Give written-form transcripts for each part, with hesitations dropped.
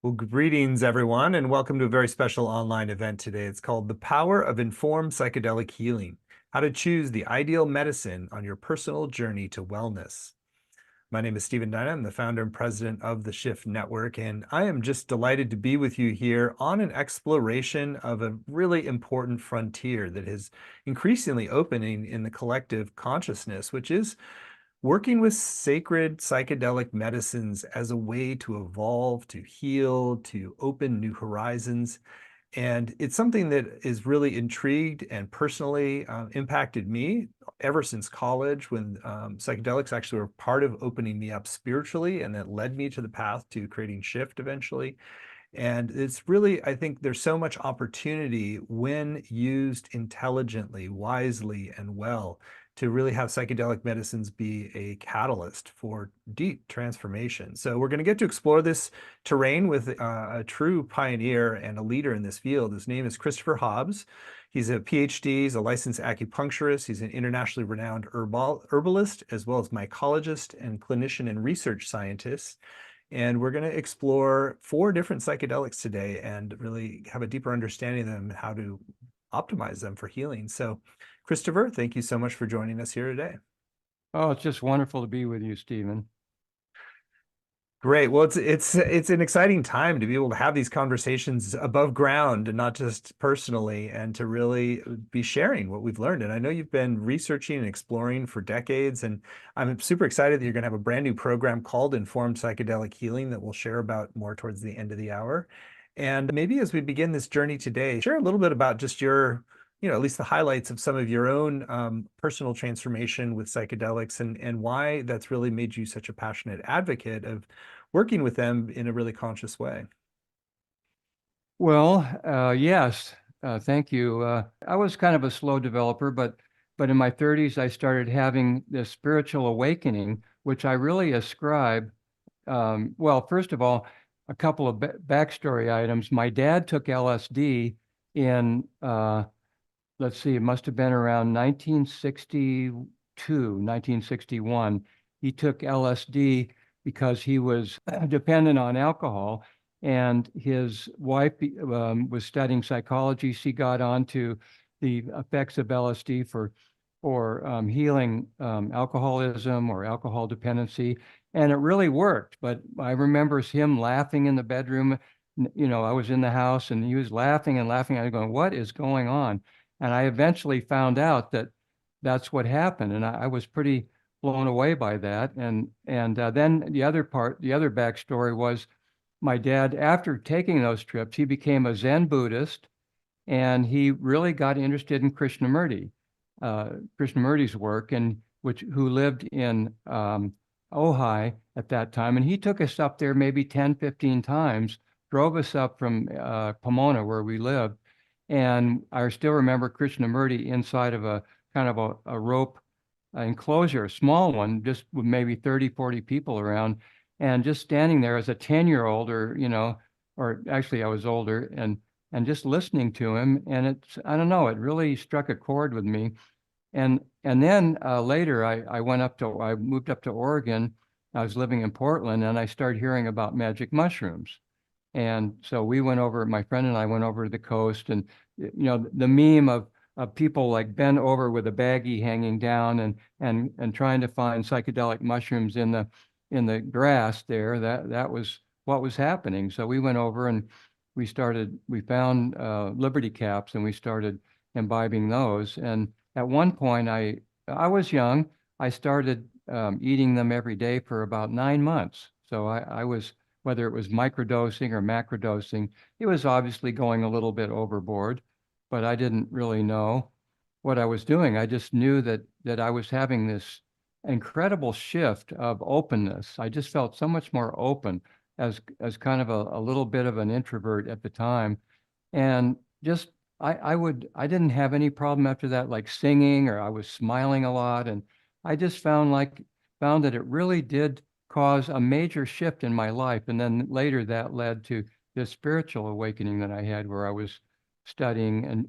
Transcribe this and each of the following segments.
Well, greetings, everyone, and welcome to a very special online event today. It's called The Power of Informed Psychedelic Healing, How to Choose the Ideal Medicine on Your Personal Journey to Wellness. My name is Stephen Dyna. I'm the founder and president of the Shift Network, and I am just delighted to be with you here on an exploration of a really important frontier that is increasingly opening in the collective consciousness, which is working with sacred psychedelic medicines as a way to evolve, to heal, to open new horizons. And it's something that is really intrigued and personally impacted me ever since college when psychedelics actually were part of opening me up spiritually, and that led me to the path to creating Shift eventually. And it's really, I think there's so much opportunity when used intelligently, wisely, and well to really have psychedelic medicines be a catalyst for deep transformation. So we're going to get to explore this terrain with a true pioneer and a leader in this field. His name is Christopher Hobbs. He's a PhD, he's a licensed acupuncturist, he's an internationally renowned herbalist, as well as mycologist and clinician and research scientist. And we're going to explore 4 different psychedelics today and really have a deeper understanding of them and how to optimize them for healing. So, Christopher, thank you so much for joining us here today. Oh, it's just wonderful to be with you, Stephen. Great. Well, it's an exciting time to be able to have these conversations above ground and not just personally, and to really be sharing what we've learned. And I know you've been researching and exploring for decades, and I'm super excited that you're going to have a brand new program called Informed Psychedelic Healing that we'll share about more towards the end of the hour. And maybe as we begin this journey today, share a little bit about just your, at least the highlights of some of your own personal transformation with psychedelics, and why that's really made you such a passionate advocate of working with them in a really conscious way. Well, yes, thank you. I was kind of a slow developer, but in my 30s, I started having this spiritual awakening, which I really ascribe. Well, first of all, a couple of backstory items. My dad took LSD in, let's see, it must have been around 1962, 1961. He took LSD because he was dependent on alcohol, and his wife was studying psychology. She got onto the effects of LSD for healing alcoholism or alcohol dependency, and it really worked. But I remember him laughing in the bedroom. I was in the house and he was laughing and laughing. I was going, "What is going on?" And I eventually found out that that's what happened, and I was pretty blown away by that. And then the other backstory was my dad, after taking those trips, he became a Zen Buddhist, and he really got interested in Krishnamurti's work, and who lived in Ojai at that time. And he took us up there maybe 10, 15 times, drove us up from Pomona, where we lived. And I still remember Krishnamurti inside of a kind of a rope enclosure, a small one, just with maybe 30, 40 people around, and just standing there as a 10-year-old, or actually I was older, and just listening to him. And I don't know, it really struck a chord with me. And then later I moved up to Oregon. I was living in Portland, and I started hearing about magic mushrooms. And so my friend and I went over to the coast, and the meme of people like bent over with a baggie hanging down and trying to find psychedelic mushrooms in the grass there. That was what was happening. So we went over and we found Liberty caps, and we started imbibing those. And at one point I was young. I started eating them every day for about 9 months. So I was, whether it was microdosing or macrodosing, it was obviously going a little bit overboard, but I didn't really know what I was doing. I just knew that I was having this incredible shift of openness. I just felt so much more open as kind of a little bit of an introvert at the time. And just I didn't have any problem after that, like singing, or I was smiling a lot. And I just found that it really did cause a major shift in my life. And then later that led to this spiritual awakening that I had, where I was studying and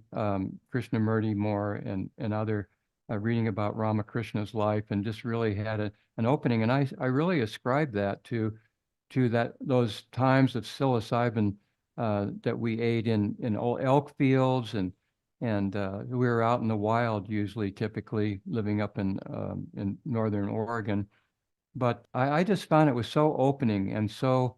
Krishnamurti more, and other reading about Ramakrishna's life, and just really had an opening. And I really ascribe that to to those times of psilocybin that we ate in old elk fields, and we were out in the wild usually, typically living up in northern Oregon. But I just found it was so opening and so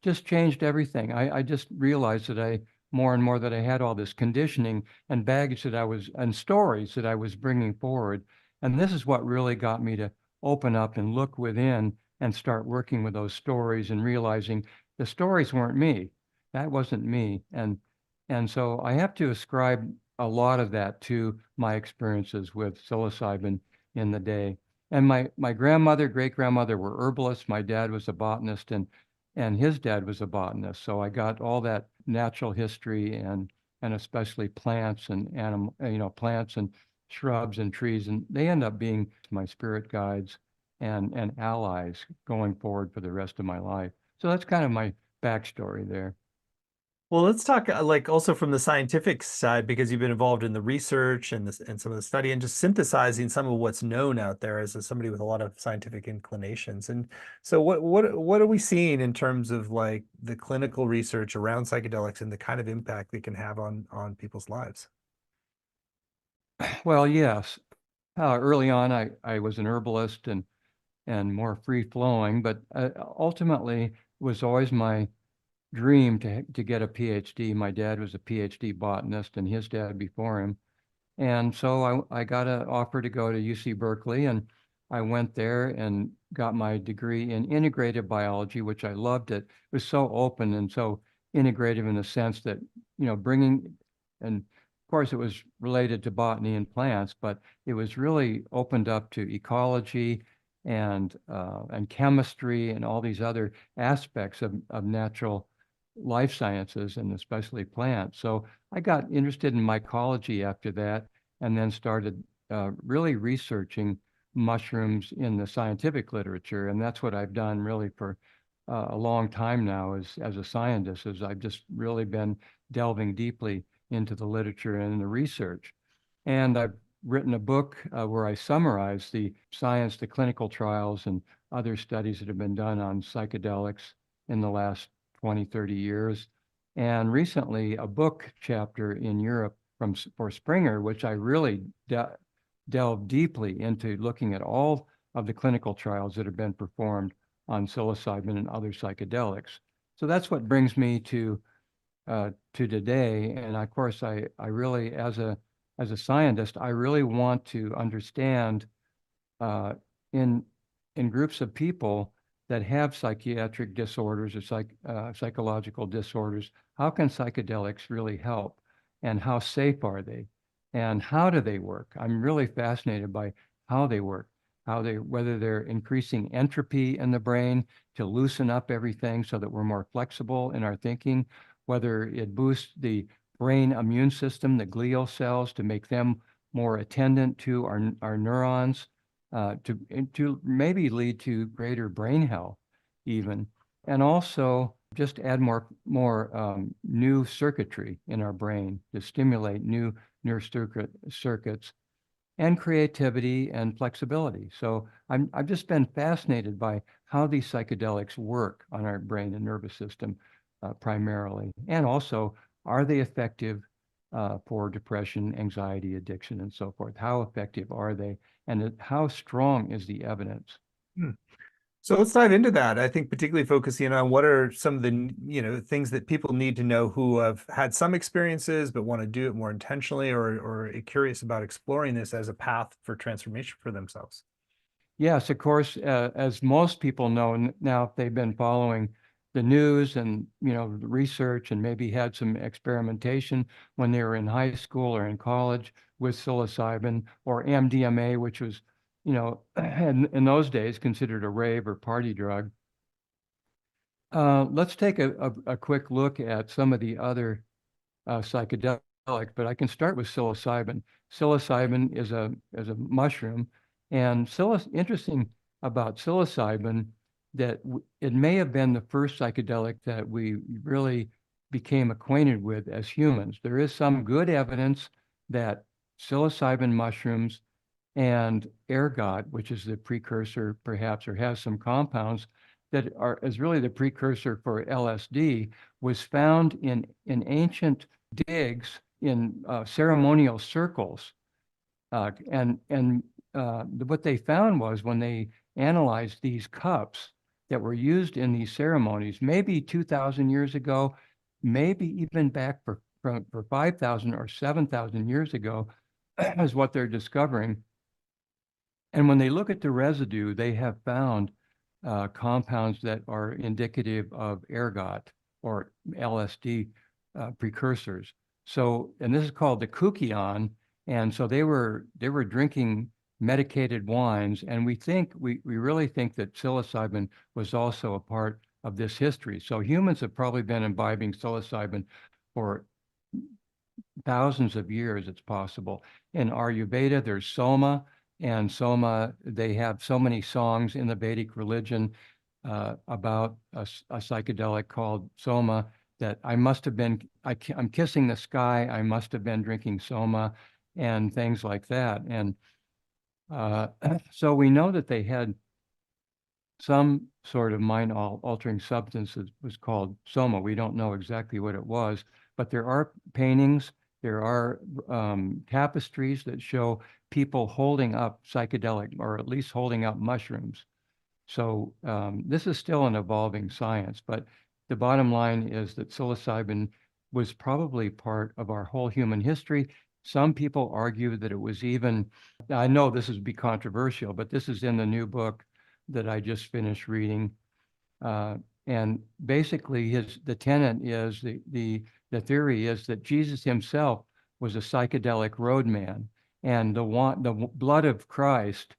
just changed everything. I just realized that more and more that I had all this conditioning and baggage and stories that I was bringing forward. And this is what really got me to open up and look within and start working with those stories and realizing the stories weren't me. That wasn't me. And so I have to ascribe a lot of that to my experiences with psilocybin in the day. And my grandmother, great grandmother were herbalists. My dad was a botanist, and his dad was a botanist. So I got all that natural history and especially plants and plants and shrubs and trees, and they end up being my spirit guides and allies going forward for the rest of my life. So that's kind of my backstory there. Well, let's talk like also from the scientific side, because you've been involved in the research and this and some of the study and just synthesizing some of what's known out there as somebody with a lot of scientific inclinations. And so what are we seeing in terms of like the clinical research around psychedelics and the kind of impact they can have on people's lives? Well, yes. Early on, I was an herbalist and more free flowing, but ultimately it was always my dream to get a PhD. My dad was a PhD botanist, and his dad before him. And so I got an offer to go to UC Berkeley, and I went there and got my degree in integrative biology, which I loved it. It was so open and so integrative in the sense that, bringing, and of course it was related to botany and plants, but it was really opened up to ecology and chemistry and all these other aspects of natural life sciences and especially plants. So I got interested in mycology after that, and then started really researching mushrooms in the scientific literature. And that's what I've done really for a long time now as a scientist, as I've just really been delving deeply into the literature and the research. And I've written a book where I summarize the science, the clinical trials, and other studies that have been done on psychedelics in the last 20, 30 years. And recently, a book chapter in Europe for Springer, which I really delved deeply into looking at all of the clinical trials that have been performed on psilocybin and other psychedelics. So that's what brings me to today. And of course, I really, as a scientist, I really want to understand uh, in groups of people that have psychiatric disorders or psychological disorders, how can psychedelics really help, and how safe are they, and how do they work? I'm really fascinated by how they work, whether they're increasing entropy in the brain to loosen up everything so that we're more flexible in our thinking, whether it boosts the brain immune system, the glial cells, to make them more attendant to our neurons, to maybe lead to greater brain health even, and also just add more new circuitry in our brain to stimulate new circuits and creativity and flexibility. So I've just been fascinated by how these psychedelics work on our brain and nervous system primarily, and also are they effective for depression, anxiety, addiction, and so forth? How effective are they? And how strong is the evidence? Hmm. So let's dive into that. I think particularly focusing on what are some of the, things that people need to know who have had some experiences but want to do it more intentionally or are curious about exploring this as a path for transformation for themselves. Yes, of course, as most people know now, if they've been following the news and the research and maybe had some experimentation when they were in high school or in college with psilocybin or MDMA, which was, in those days considered a rave or party drug. Let's take a quick look at some of the other psychedelic, but I can start with psilocybin. Psilocybin is a mushroom, and interesting about psilocybin that it may have been the first psychedelic that we really became acquainted with as humans. There is some good evidence that psilocybin mushrooms and ergot, which is the precursor perhaps, or has some compounds is really the precursor for LSD, was found in ancient digs in ceremonial circles. What they found was when they analyzed these cups that were used in these ceremonies, maybe 2,000 years ago, maybe even back for 5,000 or 7,000 years ago, is what they're discovering. And when they look at the residue, they have found compounds that are indicative of ergot or LSD precursors. So, and this is called the kukion. And so they were drinking medicated wines, and we really think that psilocybin was also a part of this history. So humans have probably been imbibing psilocybin for thousands of years, it's possible. In Ayurveda, there's soma, and soma, they have so many songs in the Vedic religion about a psychedelic called soma that I'm kissing the sky, I must have been drinking soma, and things like that. And so we know that they had some sort of mind-altering substance that was called soma. We don't know exactly what it was, but there are paintings, there are tapestries that show people holding up psychedelic, or at least holding up mushrooms. So this is still an evolving science, but the bottom line is that psilocybin was probably part of our whole human history. Some people argue that it was even, I know this would be controversial, but this is in the new book that I just finished reading. And basically the tenet is, the theory is that Jesus himself was a psychedelic roadman, and the blood of Christ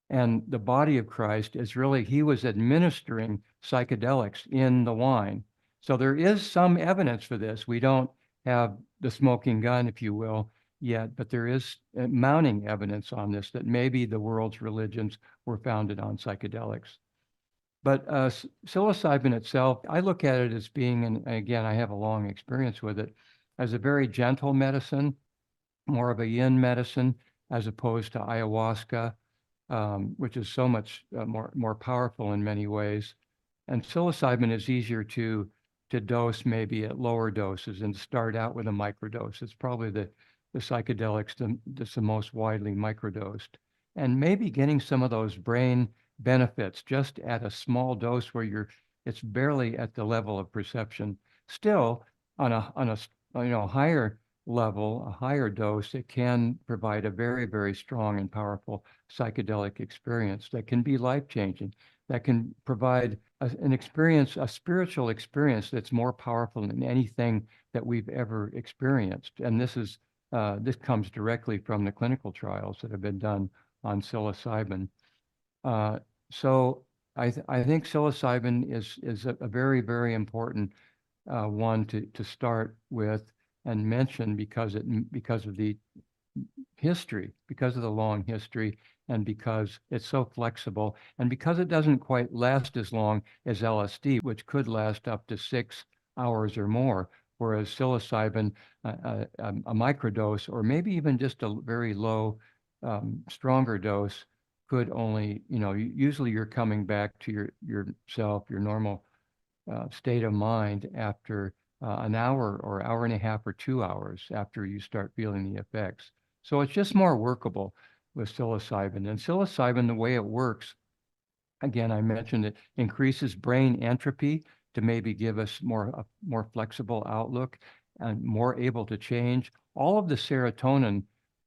and the body of Christ is really, he was administering psychedelics in the wine. So there is some evidence for this. We don't have the smoking gun, if you will, yet, but there is mounting evidence on this, that maybe the world's religions were founded on psychedelics. But psilocybin itself, I look at it as being, and again, I have a long experience with it, as a very gentle medicine, more of a yin medicine, as opposed to ayahuasca, which is so much more powerful in many ways. And psilocybin is easier to dose, maybe at lower doses, and start out with a microdose. It's probably the psychedelics that's the most widely microdosed. And maybe getting some of those brain benefits just at a small dose where it's barely at the level of perception. Still, on a higher level, a higher dose, it can provide a very, very strong and powerful psychedelic experience that can be life-changing, that can provide a spiritual experience that's more powerful than anything that we've ever experienced. And this comes directly from the clinical trials that have been done on psilocybin. So I think psilocybin is a very, very important one to start with and mention, because of the history, because of the long history, and because it's so flexible, and because it doesn't quite last as long as LSD, which could last up to 6 hours or more, whereas psilocybin, a microdose, or maybe even just a very low, stronger dose, could only, usually you're coming back to yourself, your normal state of mind after an hour or hour and a half or 2 hours after you start feeling the effects. So it's just more workable with psilocybin. And psilocybin, the way it works, again, I mentioned it increases brain entropy to maybe give us a more flexible outlook and more able to change. All of the serotonin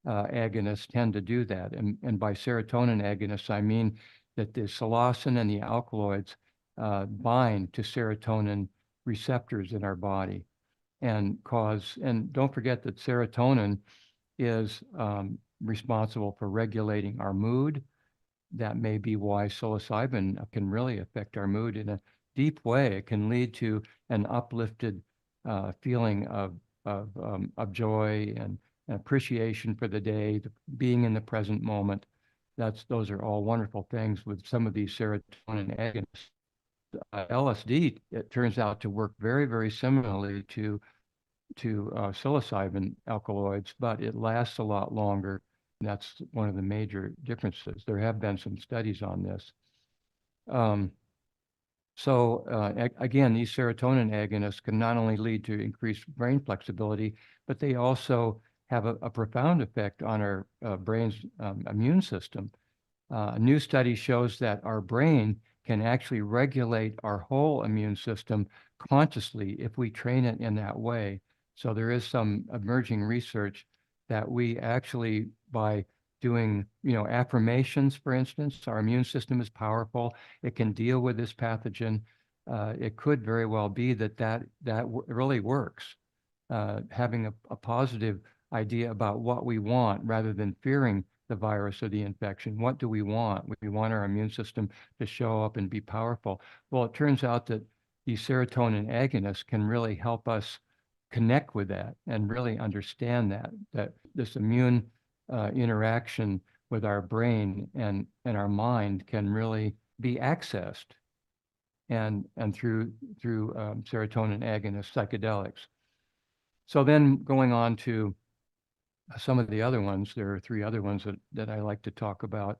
agonists tend to do that. And by serotonin agonists, I mean that the psilocin and the alkaloids bind to serotonin receptors in our body and don't forget that serotonin is responsible for regulating our mood. That may be why psilocybin can really affect our mood in a deep way. It can lead to an uplifted feeling of joy and appreciation for the day, being in the present moment. Those are all wonderful things with some of these serotonin agonists. LSD, it turns out to work very, very similarly to psilocybin alkaloids, but it lasts a lot longer. That's one of the major differences. There have been some studies on this. So again, these serotonin agonists can not only lead to increased brain flexibility, but they also have a profound effect on our brain's immune system. A new study shows that our brain can actually regulate our whole immune system consciously if we train it in that way. So there is some emerging research that we actually, by doing, affirmations, for instance, our immune system is powerful. It can deal with this pathogen. It could very well be that really works. Having a positive idea about what we want rather than fearing the virus or the infection. What do we want? We want our immune system to show up and be powerful. Well, it turns out that these serotonin agonists can really help us connect with that and really understand that this immune interaction with our brain and our mind can really be accessed and through serotonin agonist psychedelics. So then going on to some of the other ones, there are three other ones that I like to talk about.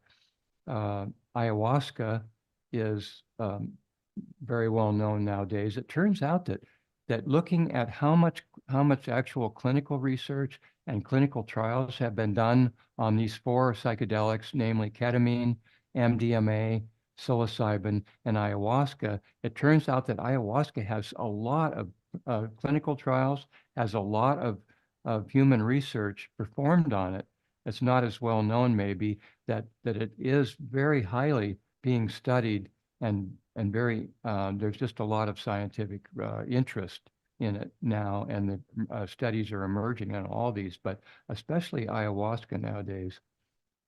Ayahuasca is very well known nowadays. It turns out that looking at how much actual clinical research and clinical trials have been done on these four psychedelics, namely ketamine, MDMA, psilocybin, and ayahuasca, it turns out that ayahuasca has a lot of clinical trials, has a lot of human research performed on it. It's not as well known, maybe, that it is very highly being studied and very there's just a lot of scientific interest in it now, and the studies are emerging on all these, but especially ayahuasca nowadays.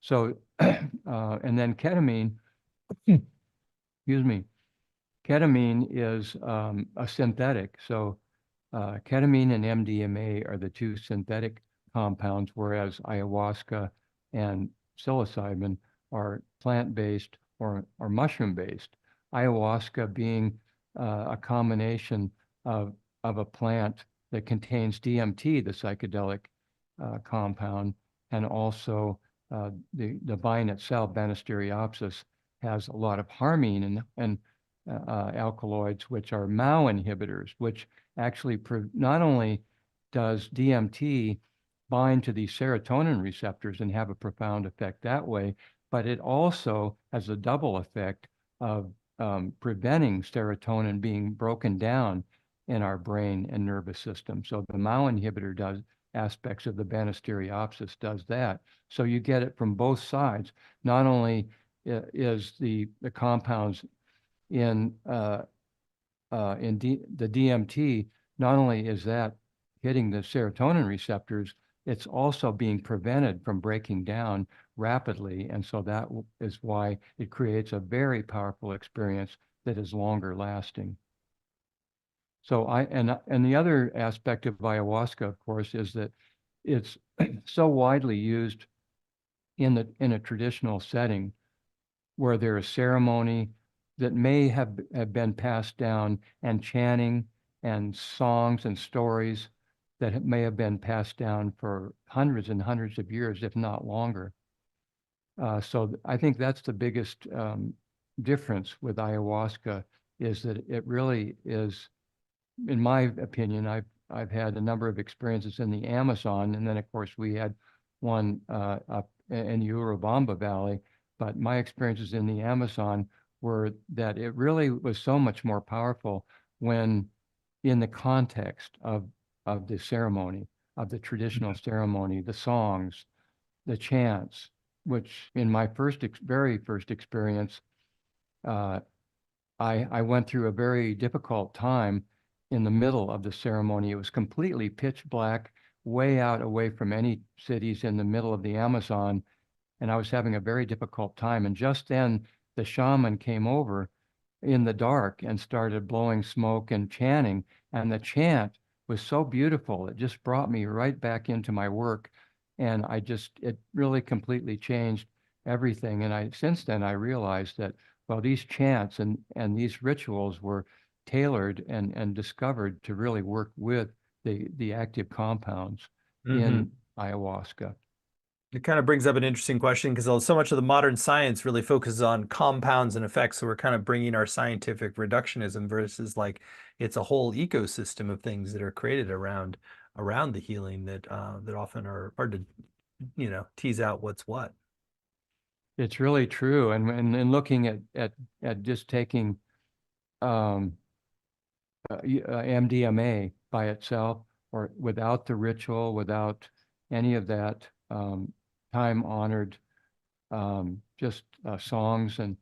So, and then ketamine, excuse me, ketamine is a synthetic. So ketamine and MDMA are the two synthetic compounds, whereas ayahuasca and psilocybin are plant-based or mushroom-based. Ayahuasca being a combination of a plant that contains DMT, the psychedelic compound, and also the vine itself, Banisteriopsis, has a lot of harmine and alkaloids, which are MAO inhibitors, which actually not only does DMT bind to these serotonin receptors and have a profound effect that way, but it also has a double effect of preventing serotonin being broken down in our brain and nervous system. So the MAO inhibitor does aspects of the Banisteriopsis does that. So you get it from both sides. Not only is the compounds in the DMT, not only is that hitting the serotonin receptors, it's also being prevented from breaking down rapidly. And so that is why it creates a very powerful experience that is longer lasting. So and the other aspect of ayahuasca, of course, is that it's so widely used in a traditional setting where there is ceremony that may have been passed down, and chanting and songs and stories that may have been passed down for hundreds and hundreds of years, if not longer. So I think that's the biggest difference with ayahuasca, is that it really is, in my opinion, I've had a number of experiences in the Amazon, and then of course we had one up in the Urubamba Valley. But my experiences in the Amazon were that it really was so much more powerful when in the context of the ceremony, of the traditional ceremony, the songs, the chants, which in my very first experience, I went through a very difficult time in the middle of the ceremony. It was completely pitch black, way out away from any cities in the middle of the Amazon. And I was having a very difficult time. And just then the shaman came over in the dark and started blowing smoke and chanting. And the chant was so beautiful. It just brought me right back into my work. And it really completely changed everything. And since then I realized that, well, these chants and these rituals were tailored and discovered to really work with the active compounds in ayahuasca. It kind of brings up an interesting question because so much of the modern science really focuses on compounds and effects. So we're kind of bringing our scientific reductionism versus like it's a whole ecosystem of things that are created around the healing that often are hard to tease out what's what. It's really true. And looking at just taking um, MDMA by itself or without the ritual, without any of that time-honored just songs and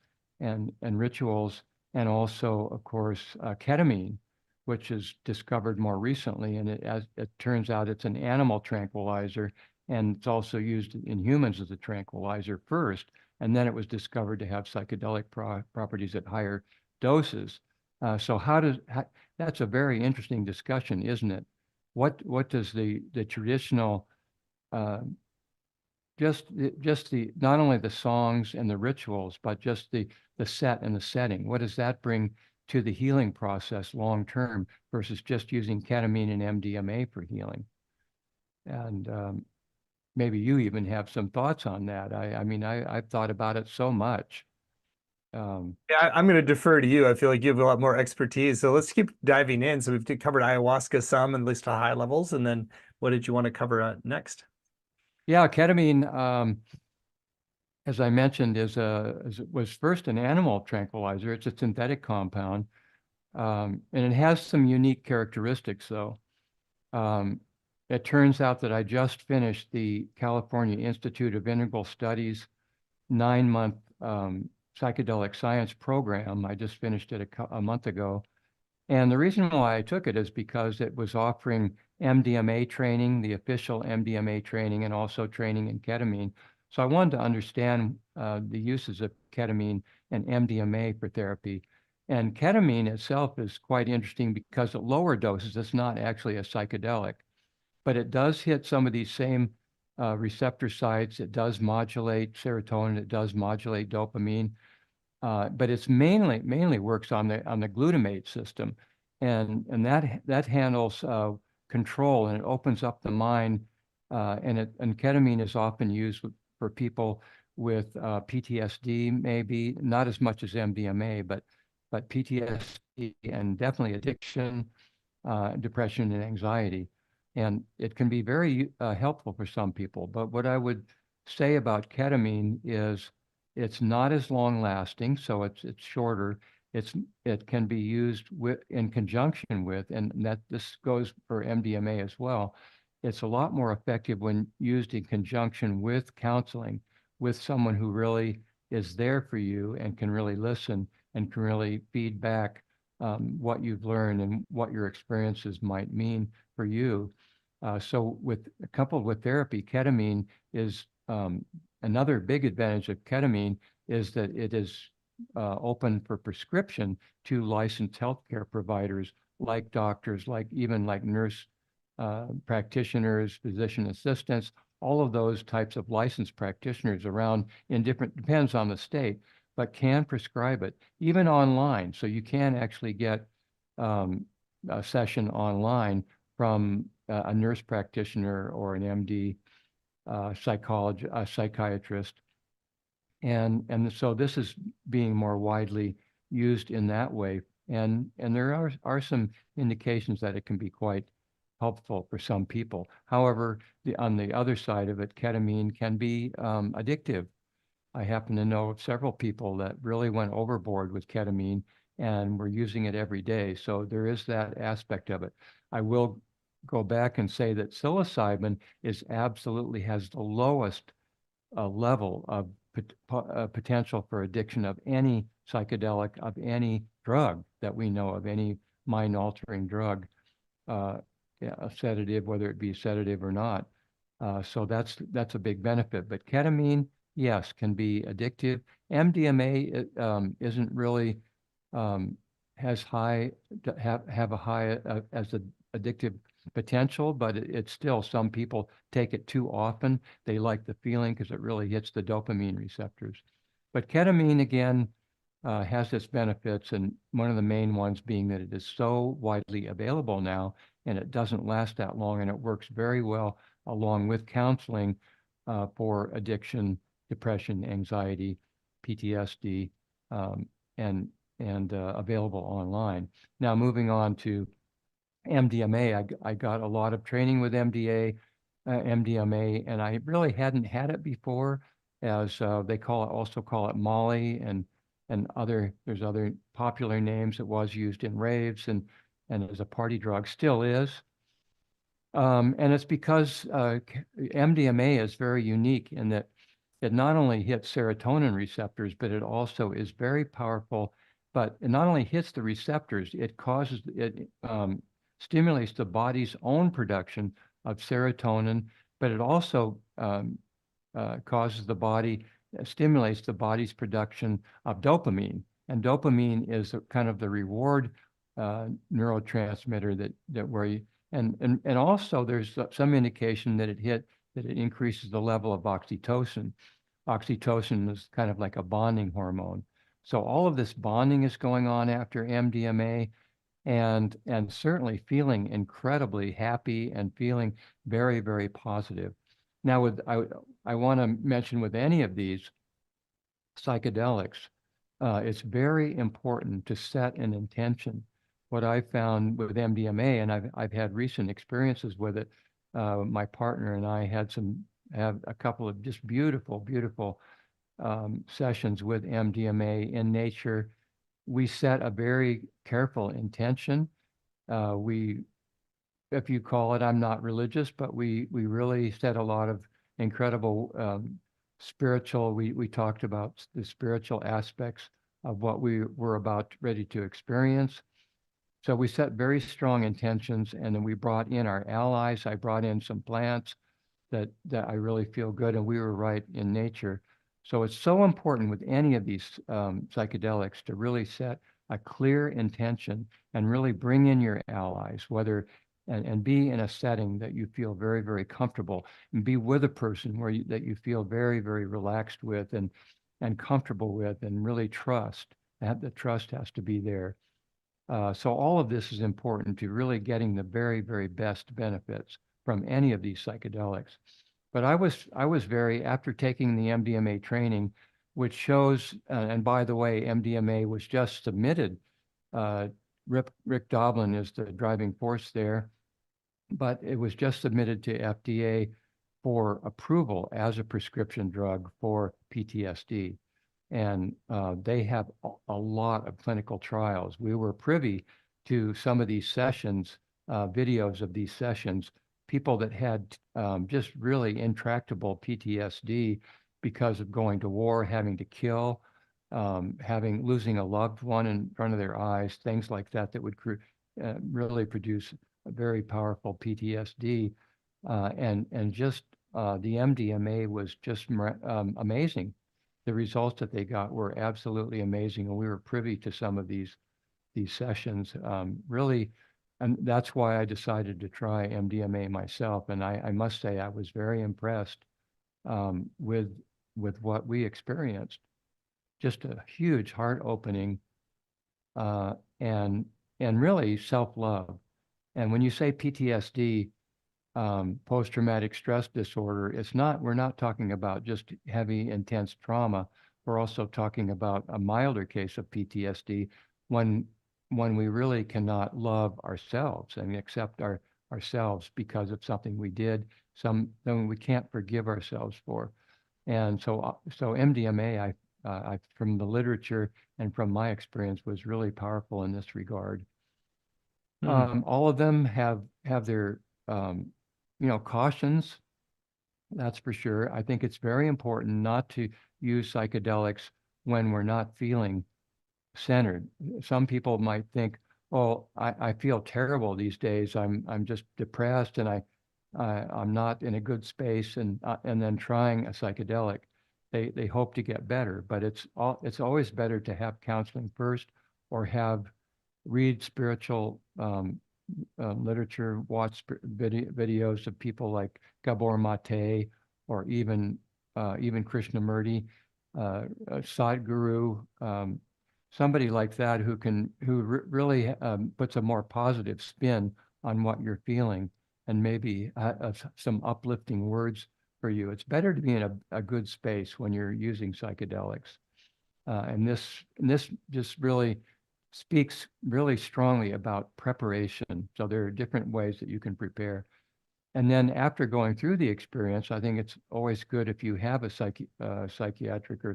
rituals, and also, of course, ketamine, which is discovered more recently, and as it turns out, it's an animal tranquilizer, and it's also used in humans as a tranquilizer first, and then it was discovered to have psychedelic properties at higher doses. So that's a very interesting discussion, isn't it? What does the traditional uh, just the not only the songs and the rituals, but just the set and the setting. What does that bring to the healing process long term versus just using ketamine and MDMA for healing? And maybe you even have some thoughts on that. I mean, I've thought about it so much. Yeah, I'm going to defer to you. I feel like you have a lot more expertise. So let's keep diving in. So we've covered ayahuasca some, at least to high levels. And then what did you want to cover next? Yeah, ketamine, as I mentioned, was first an animal tranquilizer. It's a synthetic compound, and it has some unique characteristics, though. Um, it turns out that I just finished the California Institute of Integral Studies 9-month psychedelic science program. I just finished it a month ago. And the reason why I took it is because it was offering MDMA training, the official MDMA training, and also training in ketamine. So I wanted to understand the uses of ketamine and MDMA for therapy. And ketamine itself is quite interesting because at lower doses, it's not actually a psychedelic, but it does hit some of these same receptor sites. It does modulate serotonin. It does modulate dopamine. But it's mainly works on the glutamate system, and that handles control, and it opens up the mind. And ketamine is often used for people with PTSD, maybe not as much as MDMA, but PTSD and definitely addiction, depression, and anxiety. And it can be very helpful for some people. But what I would say about ketamine is it's not as long lasting, so it's shorter. It can be used in conjunction with, and that this goes for MDMA as well. It's a lot more effective when used in conjunction with counseling, with someone who really is there for you and can really listen and can really feed back what you've learned and what your experiences might mean for you. So coupled with therapy, ketamine is another big advantage of ketamine is that it is open for prescription to licensed healthcare providers like doctors, like nurse practitioners, physician assistants, all of those types of licensed practitioners around depends on the state, but can prescribe it even online. So you can actually get a session online from a nurse practitioner or an MD, psychiatrist, and so this is being more widely used in that way, and there are some indications that it can be quite helpful for some people. However, on the other side of it, ketamine can be addictive. I happen to know of several people that really went overboard with ketamine and were using it every day. So there is that aspect of it. I will go back and say that psilocybin absolutely has the lowest level of potential for addiction of any psychedelic, of any drug that we know of, any mind-altering drug, yeah, a sedative, whether it be a sedative or not. So that's a big benefit. But ketamine, yes, can be addictive. MDMA isn't really has high have a high as a addictive potential, but it's still some people take it too often. They like the feeling because it really hits the dopamine receptors. But ketamine again has its benefits, and one of the main ones being that it is so widely available now, and it doesn't last that long, and it works very well along with counseling for addiction, depression, anxiety, PTSD, um, and available online. Now, moving on to MDMA, I got a lot of training with MDMA, and I really hadn't had it before, as they also call it Molly, and there's other popular names. It was used in raves and as a party drug, still is. And it's because MDMA is very unique in that it not only hits serotonin receptors, but it also is very powerful. But it not only hits the receptors, it stimulates the body's own production of serotonin, but it also stimulates the body's production of dopamine. And dopamine is kind of the reward neurotransmitter that where you, and also there's some indication that it increases the level of oxytocin. Oxytocin is kind of like a bonding hormone. So all of this bonding is going on after MDMA, and certainly feeling incredibly happy and feeling very, very positive. Now, I want to mention with any of these psychedelics, it's very important to set an intention. What I found with MDMA, and I've had recent experiences with it. My partner and I have a couple of just beautiful, beautiful sessions with MDMA in nature. We set a very careful intention. If you call it, I'm not religious, but we really set a lot of incredible spiritual. We talked about the spiritual aspects of what we were about ready to experience. So we set very strong intentions, and then we brought in our allies. I brought in some plants that I really feel good, and we were right in nature. So it's so important with any of these psychedelics to really set a clear intention and really bring in your allies, and be in a setting that you feel very, very comfortable, and be with a person that you feel very, very relaxed with and comfortable with, and really trust. The trust has to be there. So all of this is important to really getting the very, very best benefits from any of these psychedelics. But I was very, after taking the MDMA training, which shows, and by the way, MDMA was just submitted. Rick Doblin is the driving force there, but it was just submitted to FDA for approval as a prescription drug for PTSD. And they have a lot of clinical trials. We were privy to some of these sessions, videos of these sessions, people that had just really intractable PTSD because of going to war, having to kill, losing a loved one in front of their eyes, things like that would really produce a very powerful PTSD. And just the MDMA was just amazing. The results that they got were absolutely amazing, and we were privy to some of these sessions. Really, and that's why I decided to try MDMA myself. And I must say I was very impressed with what we experienced. Just a huge heart opening, and really self-love. And when you say PTSD, post-traumatic stress disorder, we're not talking about just heavy, intense trauma. We're also talking about a milder case of PTSD when we really cannot love ourselves and accept ourselves because of something we did, something we can't forgive ourselves for. And so MDMA, I from the literature and from my experience, was really powerful in this regard. All of them have their cautions, that's for sure. I think it's very important not to use psychedelics when we're not feeling centered. Some people might think, oh, I feel terrible these days. I'm just depressed, and I'm not in a good space, and then trying a psychedelic, they hope to get better. But it's always better to have counseling first, or read spiritual literature, watch videos of people like Gabor Mate, or even Krishnamurti, Sadhguru, somebody like that who really puts a more positive spin on what you're feeling, and maybe some uplifting words for you. It's better to be in a good space when you're using psychedelics. And this just really speaks really strongly about preparation. So there are different ways that you can prepare. And then after going through the experience, I think it's always good if you have a psychiatric or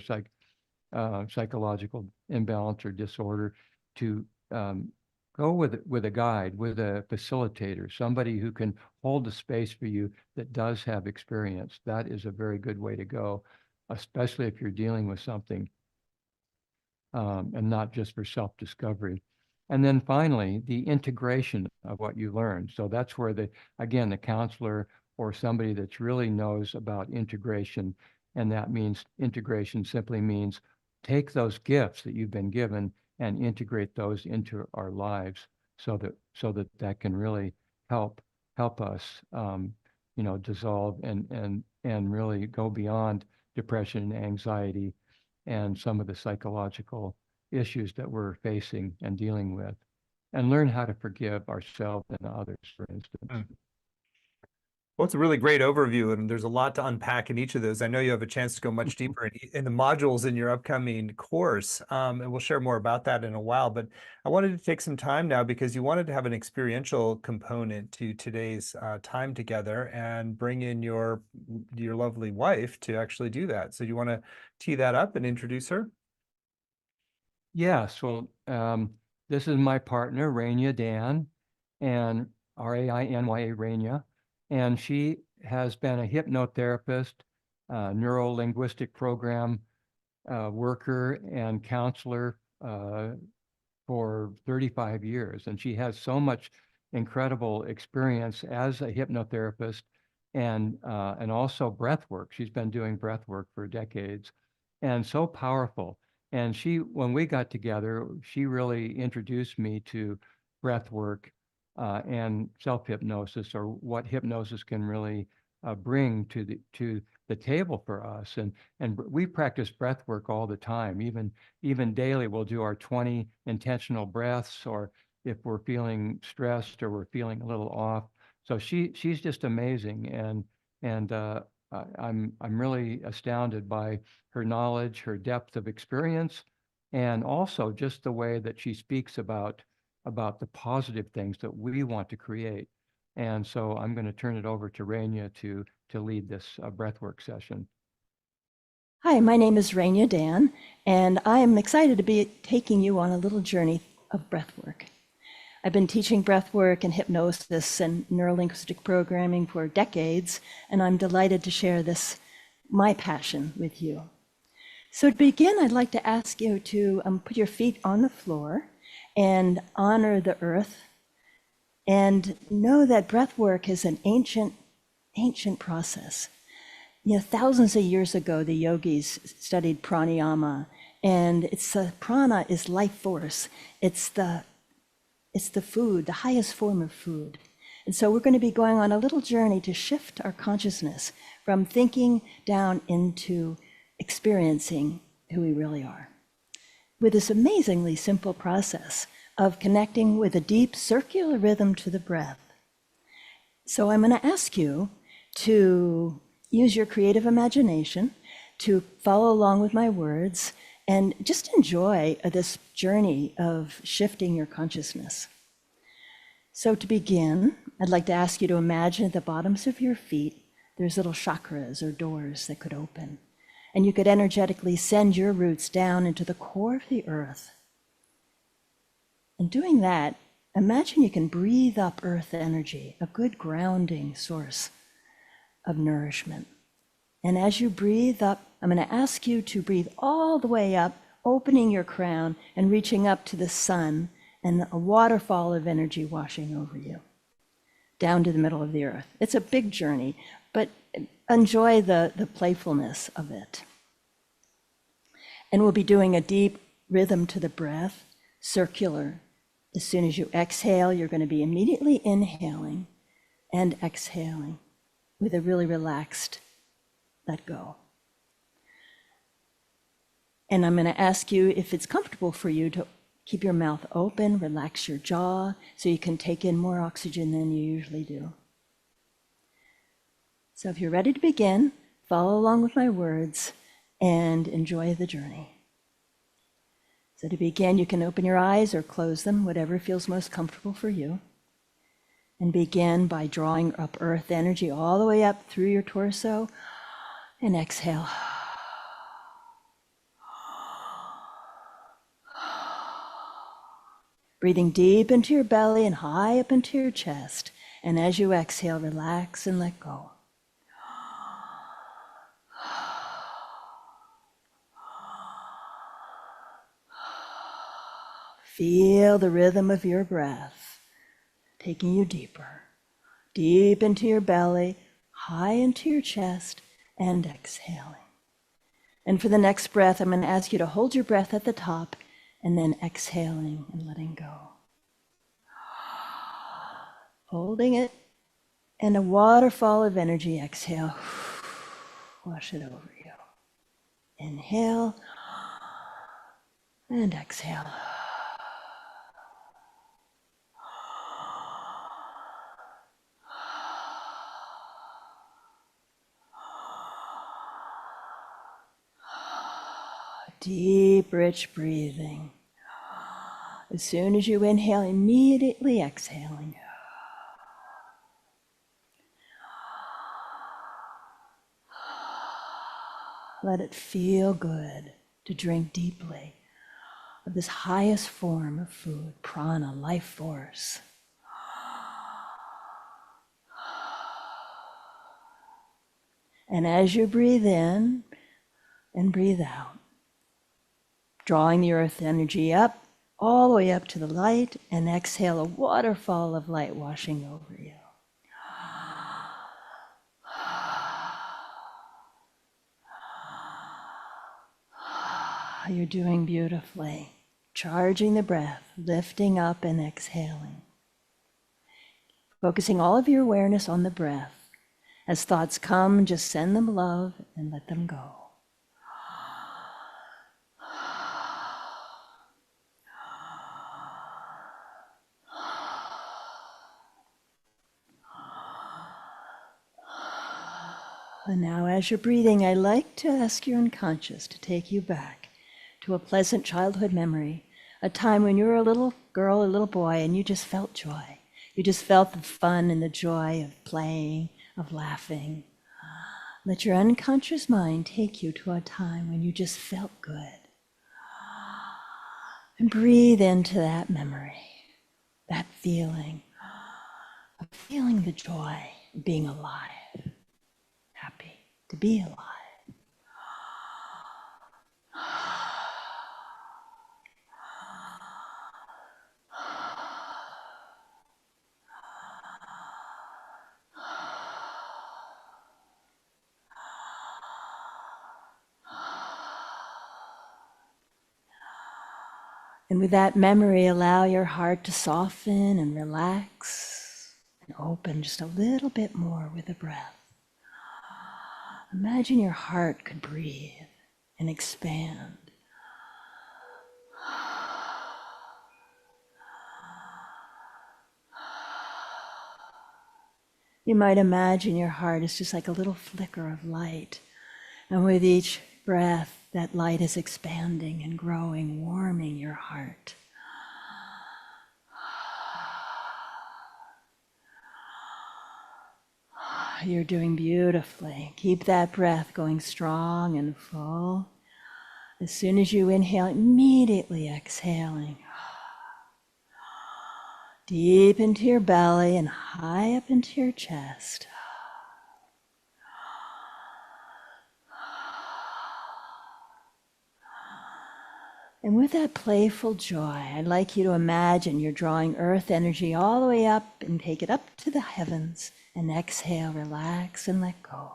psychological imbalance or disorder to go with a guide, with a facilitator, somebody who can hold the space for you that does have experience. That is a very good way to go, especially if you're dealing with something and not just for self-discovery. And then finally, the integration of what you learned. So that's where again, the counselor or somebody that really knows about integration, and that means integration simply means take those gifts that you've been given and integrate those into our lives so that can really help us, dissolve and really go beyond depression and anxiety and some of the psychological issues that we're facing and dealing with, and learn how to forgive ourselves and others, for instance. Mm. Well, it's a really great overview, and there's a lot to unpack in each of those. I know you have a chance to go much deeper in the modules in your upcoming course, and we'll share more about that in a while. But I wanted to take some time now because you wanted to have an experiential component to today's time together and bring in your lovely wife to actually do that. So you want to tee that up and introduce her? Yes, well, this is my partner, Rainya Dan, and Rainya, Rainya, and she has been a hypnotherapist, neuro-linguistic program worker, and counselor for 35 years. And she has so much incredible experience as a hypnotherapist and also breath work. She's been doing breath work for decades and so powerful. And when we got together, she really introduced me to breath work and self-hypnosis, or what hypnosis can really bring to the table for us. And we practice breath work all the time. Even daily, we'll do our 20 intentional breaths, or if we're feeling stressed or we're feeling a little off. So she's just amazing, and I'm really astounded by her knowledge, her depth of experience, and also just the way that she speaks about the positive things that we want to create. And so I'm going to turn it over to Rainya to lead this breathwork session. Hi, my name is Rainya Dan, and I am excited to be taking you on a little journey of breathwork. I've been teaching breathwork and hypnosis and neurolinguistic programming for decades, and I'm delighted to share my passion with you. So to begin, I'd like to ask you to put your feet on the floor and honor the earth, and know that breathwork is an ancient process. Thousands of years ago, the yogis studied pranayama, and prana is life force. It's the food, the highest form of food. And so we're going to be going on a little journey to shift our consciousness from thinking down into experiencing who we really are, with this amazingly simple process of connecting with a deep circular rhythm to the breath. So I'm going to ask you to use your creative imagination to follow along with my words and just enjoy this journey of shifting your consciousness. So to begin, I'd like to ask you to imagine at the bottoms of your feet, there's little chakras or doors that could open. And you could energetically send your roots down into the core of the earth. And doing that, imagine you can breathe up earth energy, a good grounding source of nourishment. And as you breathe up, I'm going to ask you to breathe all the way up, opening your crown and reaching up to the sun, and a waterfall of energy washing over you, down to the middle of the earth. It's a big journey, but enjoy the playfulness of it. And we'll be doing a deep rhythm to the breath, circular. As soon as you exhale, you're going to be immediately inhaling and exhaling with a really relaxed let go. And I'm going to ask you, if it's comfortable for you, to keep your mouth open, relax your jaw so you can take in more oxygen than you usually do. So if you're ready to begin, follow along with my words and enjoy the journey. So to begin, you can open your eyes or close them, whatever feels most comfortable for you. And begin by drawing up earth energy all the way up through your torso, and exhale. Breathing deep into your belly and high up into your chest. And as you exhale, relax and let go. Feel the rhythm of your breath, taking you deeper, deep into your belly, high into your chest, and exhaling. And for the next breath, I'm going to ask you to hold your breath at the top and then exhaling and letting go. Holding it, and a waterfall of energy, exhale. Wash it over you. Inhale and exhale. Deep, rich breathing. As soon as you inhale, immediately exhaling. Let it feel good to drink deeply of this highest form of food, prana, life force. And as you breathe in and breathe out, drawing the earth energy up, all the way up to the light, and exhale, a waterfall of light washing over you. You're doing beautifully. Charging the breath, lifting up and exhaling. Focusing all of your awareness on the breath. As thoughts come, just send them love and let them go. And now as you're breathing, I'd like to ask your unconscious to take you back to a pleasant childhood memory, a time when you were a little girl, a little boy, and you just felt joy. You just felt the fun and the joy of playing, of laughing. Let your unconscious mind take you to a time when you just felt good. And breathe into that memory, that feeling of feeling the joy of being alive, happy to be alive. And with that memory, allow your heart to soften and relax and open just a little bit more with the breath. Imagine your heart could breathe and expand. You might imagine your heart is just like a little flicker of light. And with each breath, that light is expanding and growing, warming your heart. You're doing beautifully. Keep that breath going strong and full. As soon as you inhale, immediately exhaling. Deep into your belly and high up into your chest. And with that playful joy, I'd like you to imagine you're drawing earth energy all the way up and take it up to the heavens. And exhale, relax and let go.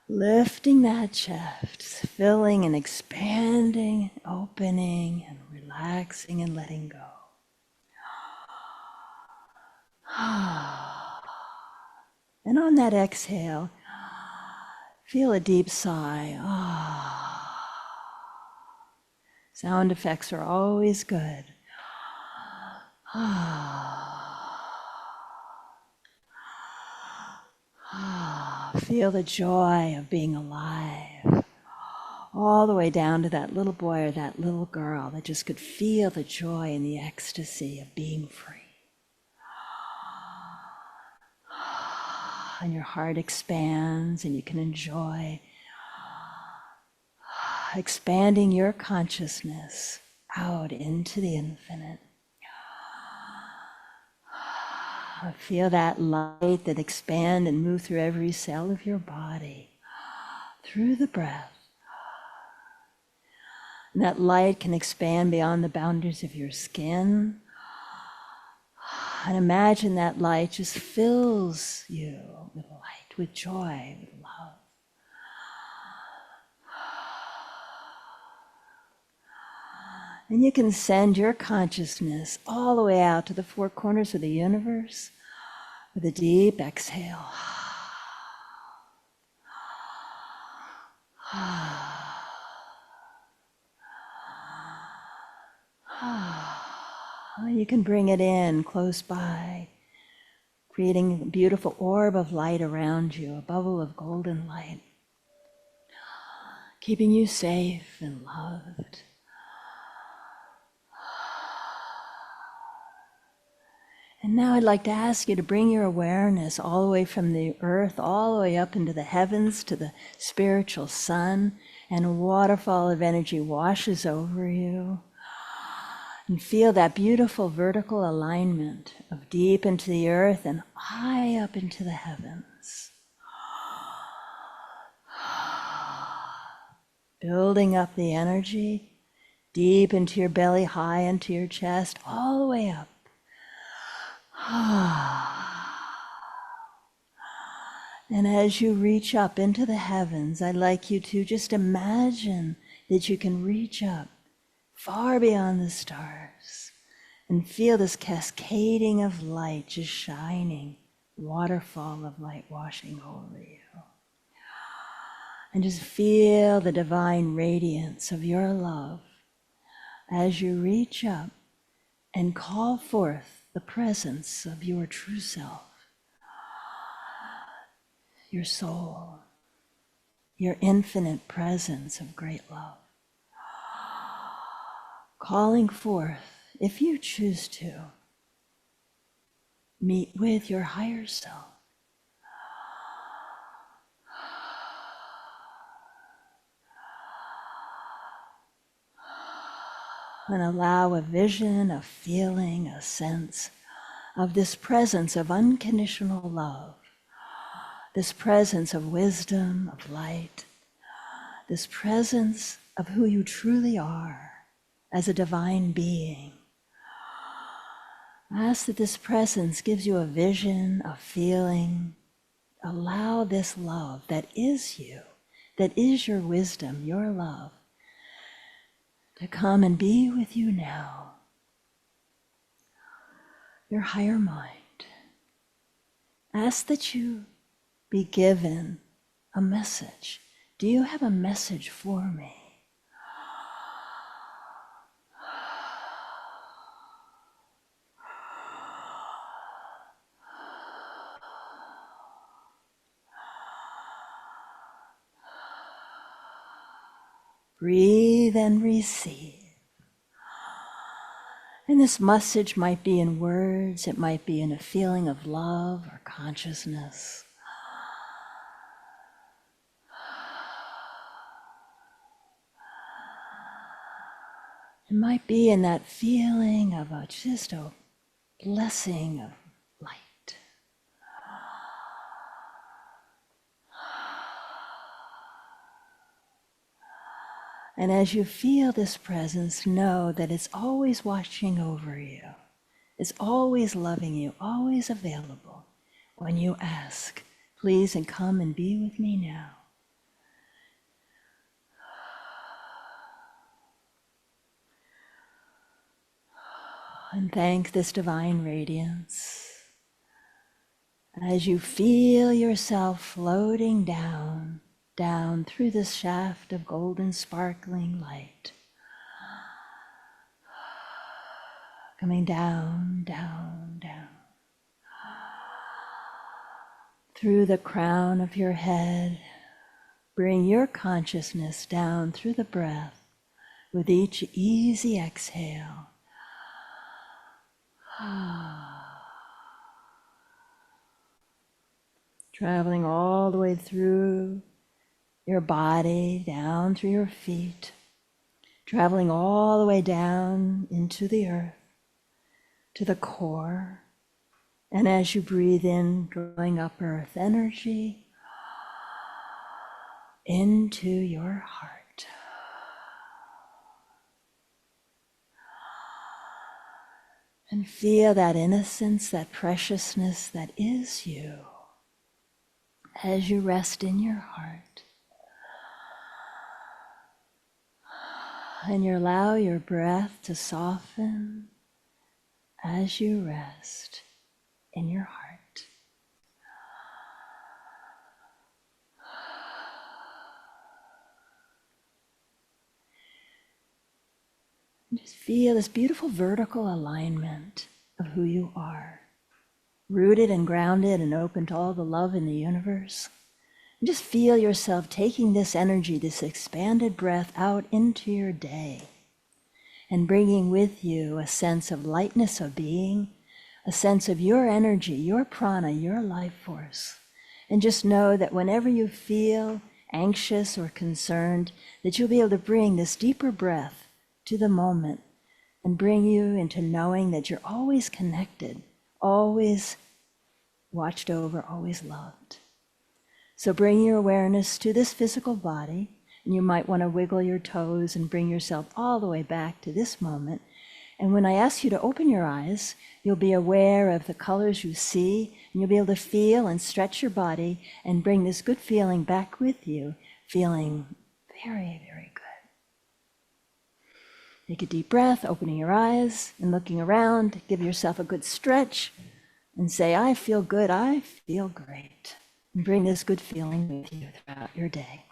Lifting that chest, filling and expanding, opening and relaxing and letting go. And on that exhale, Feel a deep sigh. Sound effects are always good. Feel the joy of being alive. All the way down to that little boy or that little girl that just could feel the joy and the ecstasy of being free. And your heart expands and you can enjoy expanding your consciousness out into the infinite. Feel that light that expand and move through every cell of your body, through the breath. And that light can expand beyond the boundaries of your skin. And imagine that light just fills you with light, with joy, with love. And you can send your consciousness all the way out to the four corners of the universe with a deep exhale. You can bring it in close by, creating a beautiful orb of light around you, a bubble of golden light, keeping you safe and loved. And now I'd like to ask you to bring your awareness all the way from the earth, all the way up into the heavens to the spiritual sun, and a waterfall of energy washes over you. And feel that beautiful vertical alignment of deep into the earth and high up into the heavens. Building up the energy deep into your belly, high into your chest, all the way up. And as you reach up into the heavens, I'd like you to just imagine that you can reach up far beyond the stars and feel this cascading of light just shining, waterfall of light washing over you. And just feel the divine radiance of your love as you reach up and call forth the presence of your true self, your soul, your infinite presence of great love. Calling forth, if you choose to, meet with your higher self. And allow a vision, a feeling, a sense of this presence of unconditional love, this presence of wisdom, of light, this presence of who you truly are as a divine being. Ask that this presence gives you a vision, a feeling. Allow this love that is you, that is your wisdom, your love, to come and be with you now. Your higher mind. Ask that you be given a message. Do you have a message for me? Breathe and receive. And this message might be in words, it might be in a feeling of love or consciousness. It might be in that feeling of just a blessing of light. And as you feel this presence, know that it's always watching over you. It's always loving you, always available when you ask, please, and come and be with me now. And thank this divine radiance as you feel yourself floating down down through this shaft of golden sparkling light. Coming down, down, down. Through the crown of your head, bring your consciousness down through the breath with each easy exhale. Traveling all the way through your body, down through your feet, traveling all the way down into the earth, to the core. And as you breathe in, drawing up earth energy into your heart. And feel that innocence, that preciousness that is you as you rest in your heart. And you allow your breath to soften as you rest in your heart. And just feel this beautiful vertical alignment of who you are, rooted and grounded and open to all the love in the universe. And just feel yourself taking this energy, this expanded breath out into your day and bringing with you a sense of lightness of being, a sense of your energy, your prana, your life force. And just know that whenever you feel anxious or concerned, that you'll be able to bring this deeper breath to the moment and bring you into knowing that you're always connected, always watched over, always loved. So bring your awareness to this physical body, and you might want to wiggle your toes and bring yourself all the way back to this moment. And when I ask you to open your eyes, you'll be aware of the colors you see, and you'll be able to feel and stretch your body and bring this good feeling back with you, feeling very, very good. Take a deep breath, opening your eyes and looking around. Give yourself a good stretch and say, I feel good, I feel great. And bring this good feeling with you throughout your day.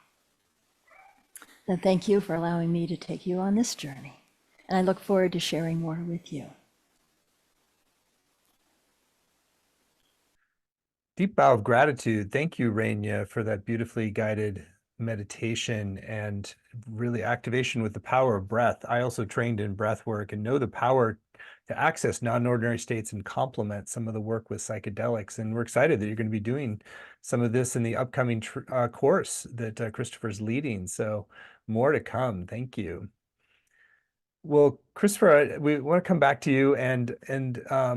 Then thank you for allowing me to take you on this journey. And I look forward to sharing more with you. Deep bow of gratitude. Thank you, Rainya, for that beautifully guided meditation and really activation with the power of breath. I also trained in breath work and know the power to access non-ordinary states and complement some of the work with psychedelics. And we're excited that you're going to be doing some of this in the upcoming course that Christopher's leading. So more to come. Thank you. Well, Christopher, we want to come back to you and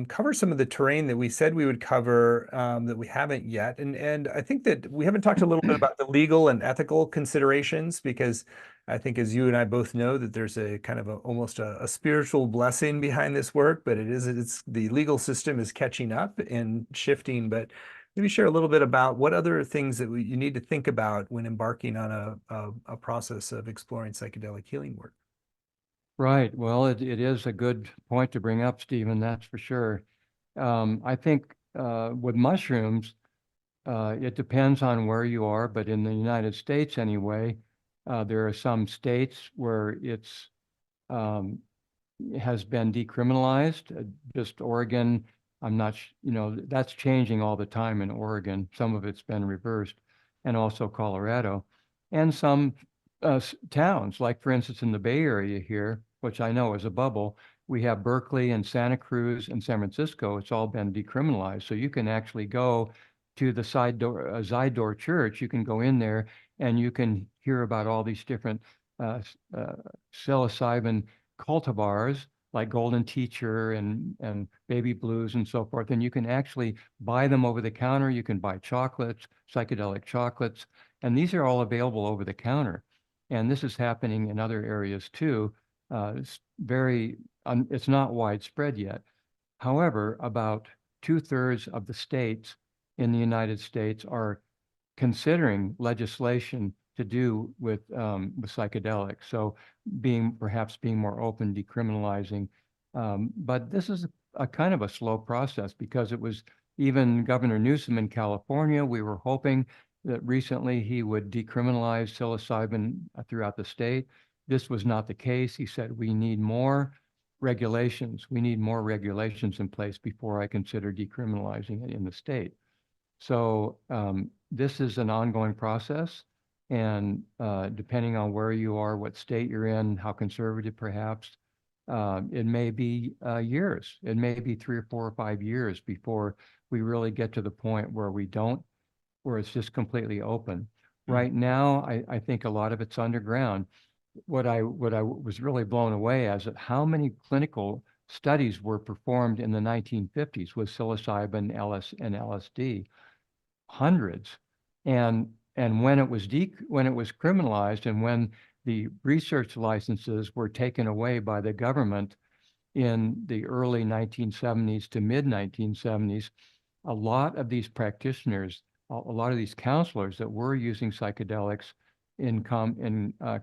cover some of the terrain that we said we would cover that we haven't yet. And I think that we haven't talked a little bit about the legal and ethical considerations, because I think, as you and I both know, that there's a kind of almost a spiritual blessing behind this work, but it's the legal system is catching up and shifting. But maybe share a little bit about what other things that you need to think about when embarking on a process of exploring psychedelic healing work. Right. Well, it is a good point to bring up, Stephen, that's for sure. I think with mushrooms, it depends on where you are, but in the United States anyway, there are some states where it's has been decriminalized. Just Oregon, I'm not, that's changing all the time in Oregon. Some of it's been reversed, and also Colorado, and some towns, like for instance in the Bay Area here, which I know is a bubble. We have Berkeley and Santa Cruz and San Francisco. It's all been decriminalized, so you can actually go to the Zydor Church. You can go in there and you can hear about all these different psilocybin cultivars like Golden Teacher and Baby Blues and so forth. And you can actually buy them over the counter. You can buy chocolates, psychedelic chocolates, and these are all available over the counter. And this is happening in other areas too. It's not widespread yet. However, about 2/3 of the states in the United States are considering legislation to do with psychedelics. So perhaps being more open, decriminalizing. But this is a kind of a slow process, because it was even Governor Newsom in California. We were hoping that recently he would decriminalize psilocybin throughout the state. This was not the case. He said, we need more regulations. We need more regulations in place before I consider decriminalizing it in the state. So this is an ongoing process. And depending on where you are, what state you're in, how conservative perhaps, it may be years. It may be 3 or 4 or 5 years before we really get to the point where where it's just completely open. Right now, I think a lot of it's underground. What I was really blown away as at how many clinical studies were performed in the 1950s with psilocybin, and LSD, hundreds. And when it was criminalized, and when the research licenses were taken away by the government in the early 1970s to mid 1970s, a lot of these practitioners, a lot of these counselors that were using psychedelics in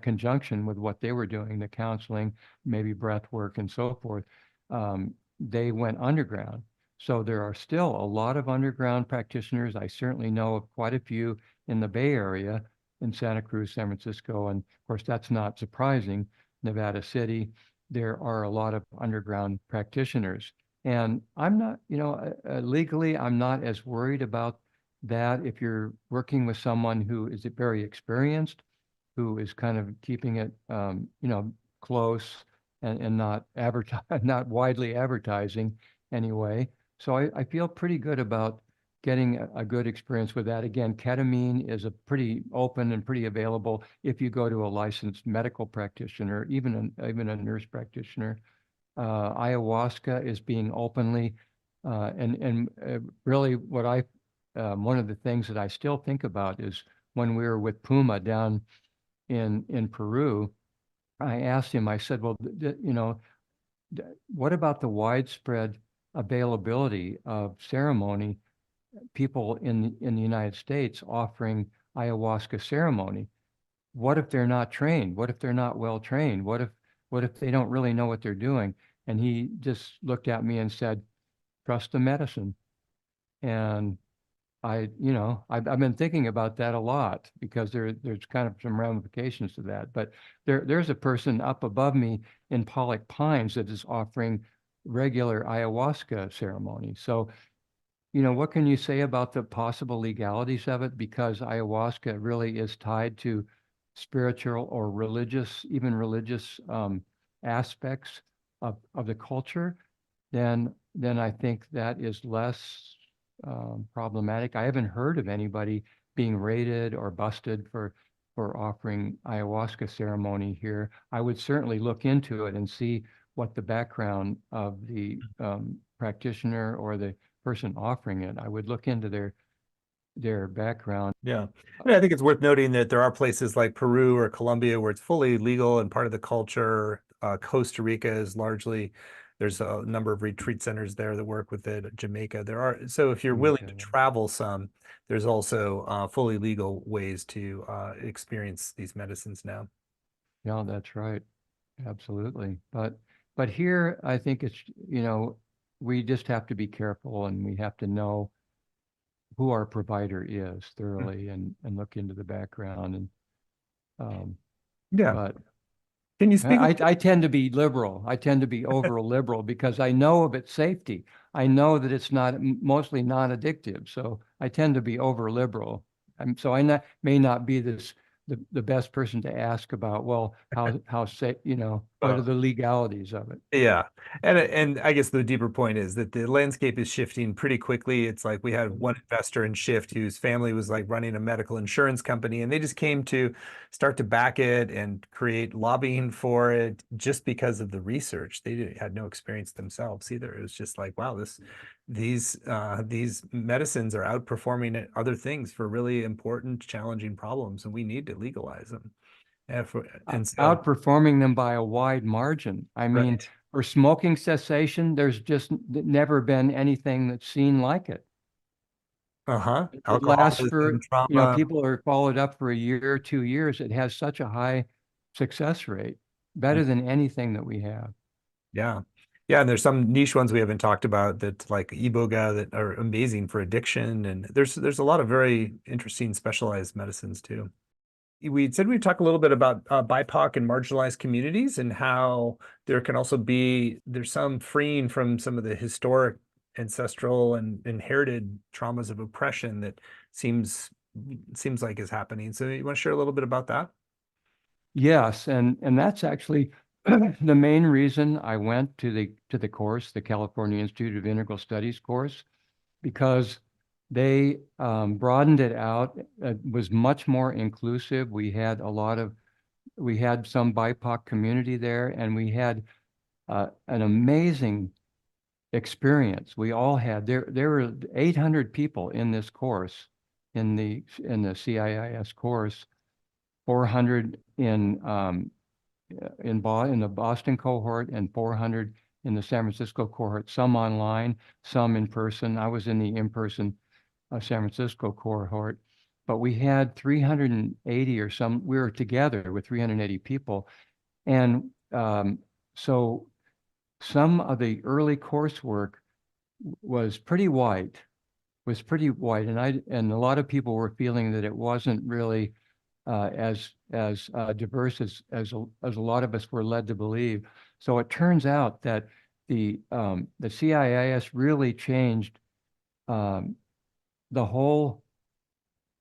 conjunction with what they were doing, the counseling, maybe breath work and so forth, they went underground. So there are still a lot of underground practitioners. I certainly know of quite a few in the Bay Area, in Santa Cruz, San Francisco, and of course that's not surprising. Nevada City, there are a lot of underground practitioners. And I'm not, legally, I'm not as worried about that. If you're working with someone who is very experienced, who is kind of keeping it, close and not not widely advertising anyway. So I feel pretty good about getting a good experience with that. Again, ketamine is a pretty open and pretty available if you go to a licensed medical practitioner, even a nurse practitioner. Ayahuasca is being openly, and really what one of the things that I still think about is when we were with Puma down in Peru, I asked him, I said, well, what about the widespread availability of ceremony, people in the United States offering ayahuasca ceremony? What if they're not trained? What if they're not well trained? What if they don't really know what they're doing? And he just looked at me and said, trust the medicine. And I've been thinking about that a lot because there's kind of some ramifications to that. But there's a person up above me in Pollock Pines that is offering regular ayahuasca ceremony. So, what can you say about the possible legalities of it? Because ayahuasca really is tied to spiritual or religious, even religious aspects of the culture, then I think that is less problematic. I haven't heard of anybody being raided or busted for offering ayahuasca ceremony here. I would certainly look into it and see what the background of the practitioner or the person offering it. I would look into their background. Yeah. And I think it's worth noting that there are places like Peru or Colombia where it's fully legal and part of the culture. Costa Rica is largely, there's a number of retreat centers there that work with it. Jamaica, so if you're willing to travel some, there's also fully legal ways to experience these medicines now. Yeah, that's right. Absolutely. But here, I think it's, we just have to be careful, and we have to know who our provider is thoroughly and look into the background. And yeah. But can you speak? I tend to be liberal. I tend to be over liberal because I know of its safety. I know that it's mostly non-addictive. So I tend to be over liberal. So I may not be the best person to ask about, well, how safe, what are the legalities of it? Yeah. And I guess the deeper point is that the landscape is shifting pretty quickly. It's like we had one investor in Shift whose family was like running a medical insurance company, and they just came to start to back it and create lobbying for it just because of the research. They had no experience themselves either. It was just like, wow, these medicines are outperforming other things for really important, challenging problems, and we need to legalize them. And so, outperforming them by a wide margin. I mean, right. For smoking cessation, there's just never been anything that's seen like it. It lasts for, trauma. people are followed up for a year, 2 years. It has such a high success rate, better than anything that we have. Yeah. Yeah, and there's some niche ones we haven't talked about that like iboga that are amazing for addiction, and there's a lot of very interesting specialized medicines too. We said we'd talk a little bit about BIPOC and marginalized communities and how there can also be there's some freeing from some of the historic, ancestral, and inherited traumas of oppression that seems like is happening. So you want to share a little bit about that? Yes, and that's actually the main reason I went to the course, the California Institute of Integral Studies course, because they broadened it out. It was much more inclusive. We had some BIPOC community there, and we had an amazing experience. We all had there were 800 people in this course, in the CIIS course, 400 in the Boston cohort and 400 in the San Francisco cohort, some online, some in person. I was in the in-person San Francisco cohort, but we had 380 or some, we were together with 380 people. And so some of the early coursework was pretty white, and a lot of people were feeling that it wasn't really as diverse as a lot of us were led to believe. So it turns out that the CIIS really changed the whole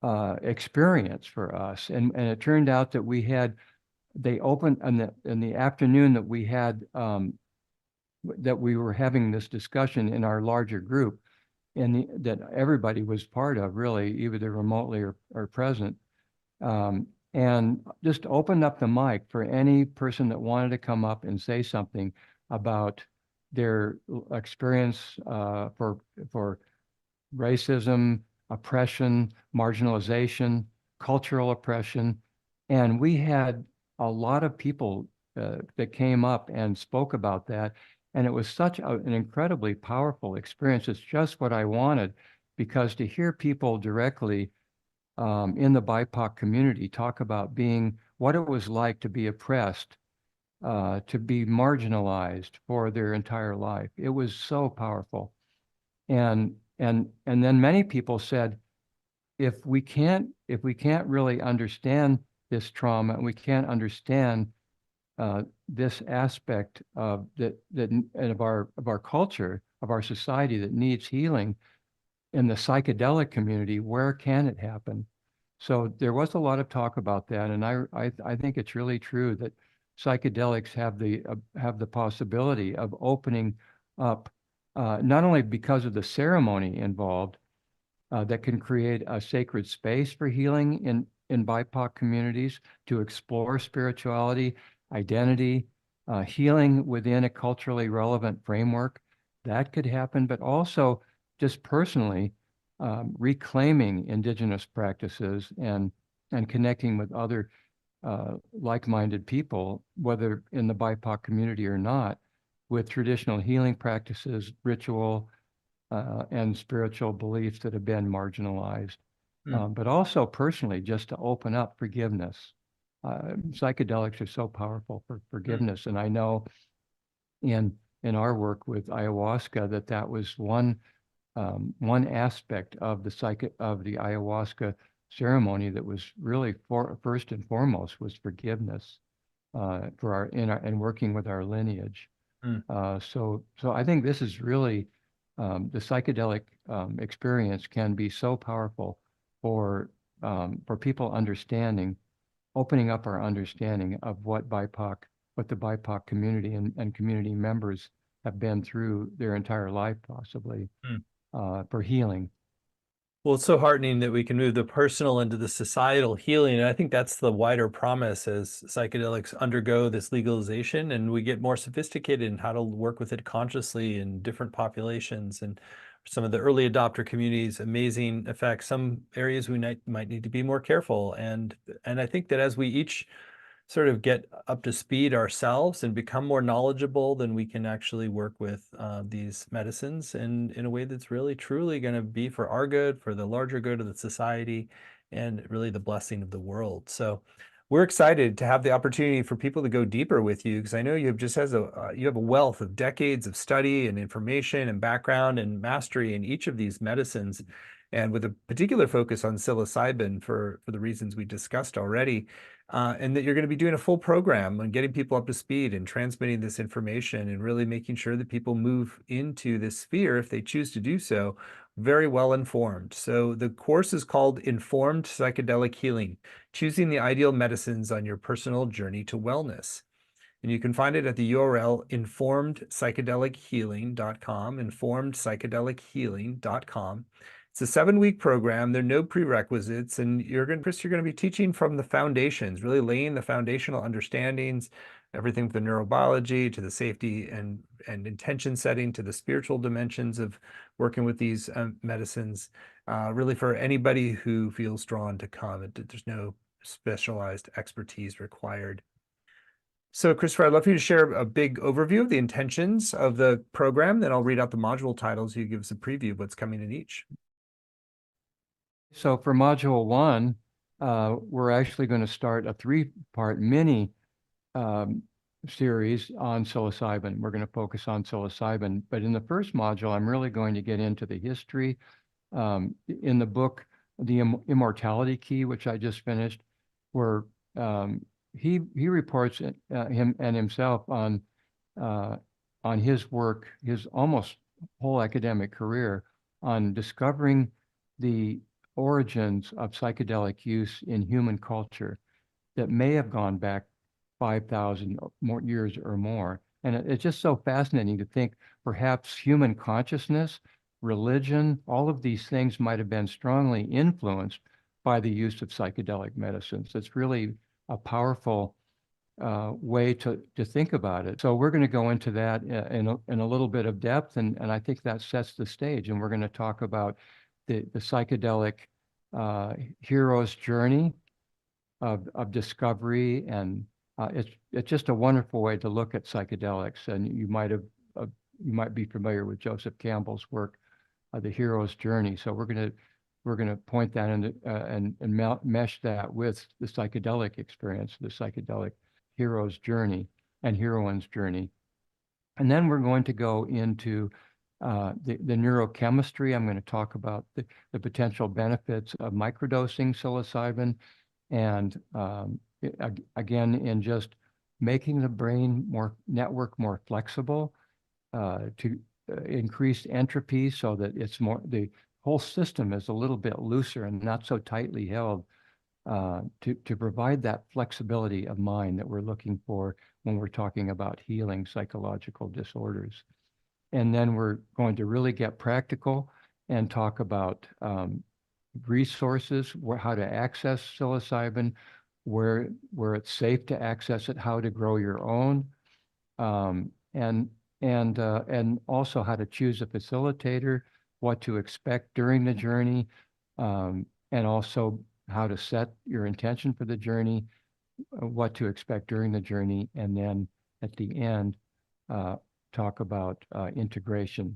experience for us, and it turned out that they opened in the afternoon that we had that we were having this discussion in our larger group, and that everybody was part of, really, either remotely or present. And just opened up the mic for any person that wanted to come up and say something about their experience for racism, oppression, marginalization, cultural oppression. And we had a lot of people that came up and spoke about that. And it was such an incredibly powerful experience. It's just what I wanted, because to hear people directly in the BIPOC community talk about what it was like to be oppressed, to be marginalized for their entire life. It was so powerful. And then many people said, if we can't really understand this trauma, and we can't understand this aspect of of our culture, of our society that needs healing, in the psychedelic community, where can it happen? So there was a lot of talk about that, and I think it's really true that psychedelics have the possibility of opening up, not only because of the ceremony involved, that can create a sacred space for healing in BIPOC communities to explore spirituality, identity, healing within a culturally relevant framework. That could happen, but also just personally reclaiming indigenous practices and connecting with other like-minded people, whether in the BIPOC community or not, with traditional healing practices, ritual, and spiritual beliefs that have been marginalized. But also personally, just to open up forgiveness. Psychedelics are so powerful for forgiveness. And I know in our work with ayahuasca that was one aspect of the ayahuasca ceremony that was really first and foremost was forgiveness and working with our lineage. So I think this is really the psychedelic experience can be so powerful for people opening up our understanding of what the BIPOC community and community members have been through their entire life, possibly, for healing. Well, it's so heartening that we can move the personal into the societal healing. And I think that's the wider promise as psychedelics undergo this legalization and we get more sophisticated in how to work with it consciously in different populations. And some of the early adopter communities, amazing effects. Some areas we might need to be more careful. And I think that as we each sort of get up to speed ourselves and become more knowledgeable, then we can actually work with these medicines in a way that's really truly going to be for our good, for the larger good of the society, and really the blessing of the world. So we're excited to have the opportunity for people to go deeper with you, because I know you have just has a you have a wealth of decades of study and information and background and mastery in each of these medicines, and with a particular focus on psilocybin for the reasons we discussed already, and that you're going to be doing a full program on getting people up to speed and transmitting this information and really making sure that people move into this sphere, if they choose to do so, very well informed. So the course is called Informed Psychedelic Healing: Choosing the Ideal Medicines on Your Personal Journey to Wellness. And you can find it at the URL informedpsychedelichealing.com, informedpsychedelichealing.com. It's a 7-week program. There are no prerequisites, and Chris, you're going to be teaching from the foundations, really laying the foundational understandings, everything from the neurobiology to the safety and intention setting to the spiritual dimensions of working with these medicines, really for anybody who feels drawn to come. There's no specialized expertise required. So, Christopher, I'd love for you to share a big overview of the intentions of the program. Then I'll read out the module titles. You give us a preview of what's coming in each. So for Module 1, we're actually going to start a 3-part mini series on psilocybin. We're going to focus on psilocybin. But in the first module, I'm really going to get into the history. In the book, The Immortality Key, which I just finished, where he reports him and himself on his work, his almost whole academic career, on discovering the origins of psychedelic use in human culture that may have gone back 5,000 more years or more. And it's just so fascinating to think perhaps human consciousness, religion, all of these things might have been strongly influenced by the use of psychedelic medicines. It's really a powerful way to think about it. So we're going to go into that in a little bit of depth, and I think that sets the stage. And we're going to talk about the psychedelic hero's journey of discovery, and it's just a wonderful way to look at psychedelics. And you might be familiar with Joseph Campbell's work, The Hero's Journey. So we're going to point that into and mesh that with the psychedelic experience, the psychedelic hero's journey and heroine's journey. And then we're going to go into the neurochemistry. I'm going to talk about the potential benefits of microdosing psilocybin, and again, in just making the brain network more flexible, to increase entropy so that the whole system is a little bit looser and not so tightly held, to provide that flexibility of mind that we're looking for when we're talking about healing psychological disorders. And then we're going to really get practical and talk about resources, how to access psilocybin, where it's safe to access it, how to grow your own, and also how to choose a facilitator, what to expect during the journey, and also how to set your intention for the journey, what to expect during the journey, and then at the end, talk about integration.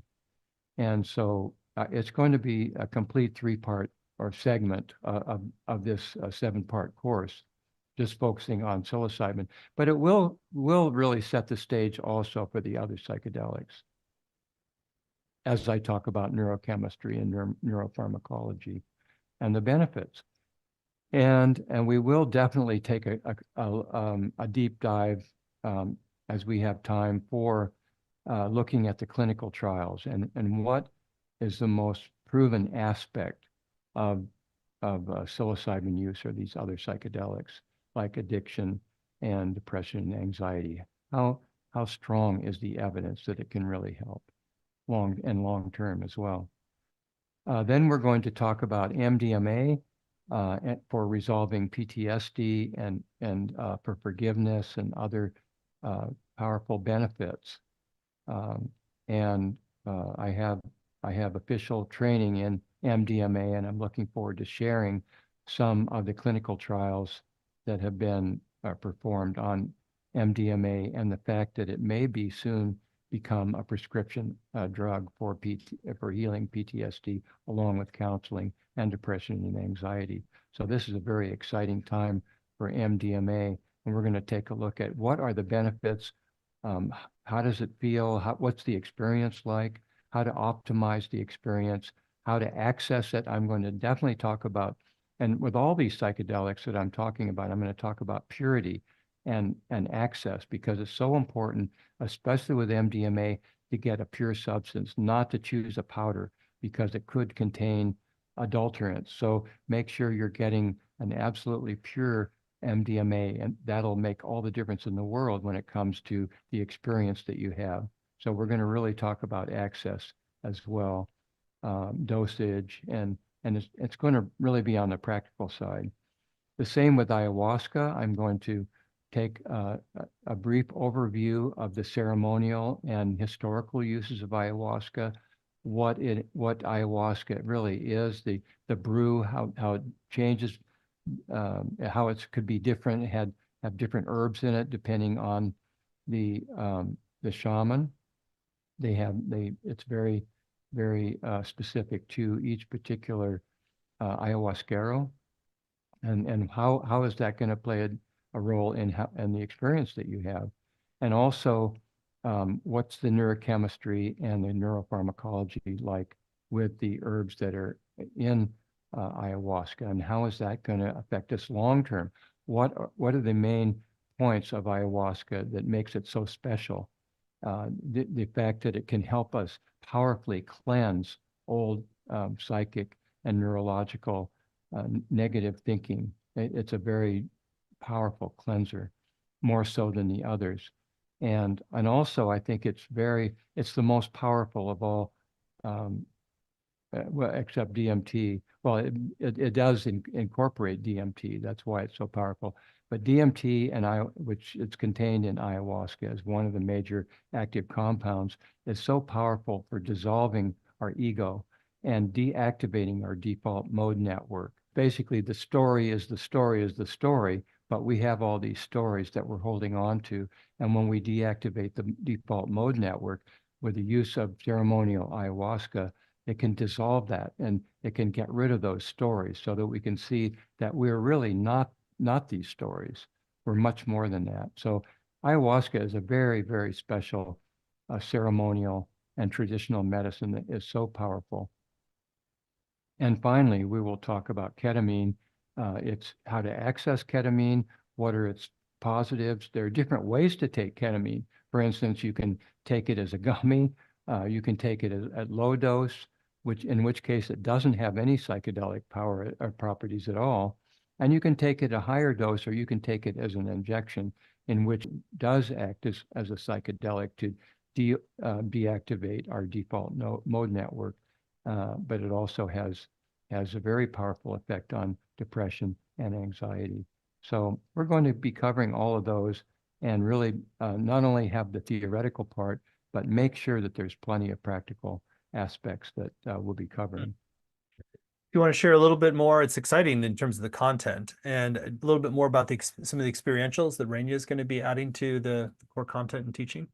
And so it's going to be a complete 3-part or segment of this 7-part course, just focusing on psilocybin. But it will really set the stage also for the other psychedelics, as I talk about neurochemistry and neuropharmacology and the benefits. And we will definitely take a deep dive, as we have time, for looking at the clinical trials and what is the most proven aspect of psilocybin use or these other psychedelics, like addiction and depression and anxiety. How strong is the evidence that it can really help long term as well? Then we're going to talk about MDMA for resolving PTSD and for forgiveness and other powerful benefits. I have official training in MDMA, and I'm looking forward to sharing some of the clinical trials that have been performed on MDMA, and the fact that it may be soon become a prescription drug for healing PTSD, along with counseling and depression and anxiety. So this is a very exciting time for MDMA. And we're going to take a look at what are the benefits, how does it feel, what's the experience like, how to optimize the experience, how to access it. I'm going to definitely talk about, and with all these psychedelics that I'm talking about, I'm going to talk about purity and access, because it's so important, especially with MDMA, to get a pure substance, not to choose a powder, because it could contain adulterants. So make sure you're getting an absolutely pure MDMA, and that'll make all the difference in the world when it comes to the experience that you have. So we're going to really talk about access as well, dosage, and it's going to really be on the practical side. The same with ayahuasca. I'm going to take a brief overview of the ceremonial and historical uses of ayahuasca, what ayahuasca really is, the brew, how it changes, how it could be different, have different herbs in it depending on the shaman. It's very specific to each particular ayahuasquero, and how is that going to play a role in the experience that you have, and also what's the neurochemistry and the neuropharmacology like with the herbs that are in ayahuasca, and how is that going to affect us long term? What are the main points of ayahuasca that makes it so special? The fact that it can help us powerfully cleanse old psychic and neurological negative thinking. It's a very powerful cleanser, more so than the others. And also I think it's the most powerful of all, well, except DMT. Well, it does incorporate DMT. That's why it's so powerful. But DMT, which it's contained in ayahuasca as one of the major active compounds, is so powerful for dissolving our ego and deactivating our default mode network. Basically, the story is the story, but we have all these stories that we're holding on to. And when we deactivate the default mode network with the use of ceremonial ayahuasca, it can dissolve that, and it can get rid of those stories, so that we can see that we're really not these stories. We're much more than that. So ayahuasca is a very, very special ceremonial and traditional medicine that is so powerful. And finally, we will talk about ketamine. It's how to access ketamine, what are its positives. There are different ways to take ketamine. For instance, you can take it as a gummy, you can take it at low dose, in which case it doesn't have any psychedelic power or properties at all. And you can take it a higher dose, or you can take it as an injection, in which it does act as a psychedelic to deactivate our default mode network. But it also has a very powerful effect on depression and anxiety. So we're going to be covering all of those, and really not only have the theoretical part, but make sure that there's plenty of practical aspects that we'll be covering. You want to share a little bit more? It's exciting in terms of the content, and a little bit more about some of the experientials that Rania is going to be adding to the core content and teaching.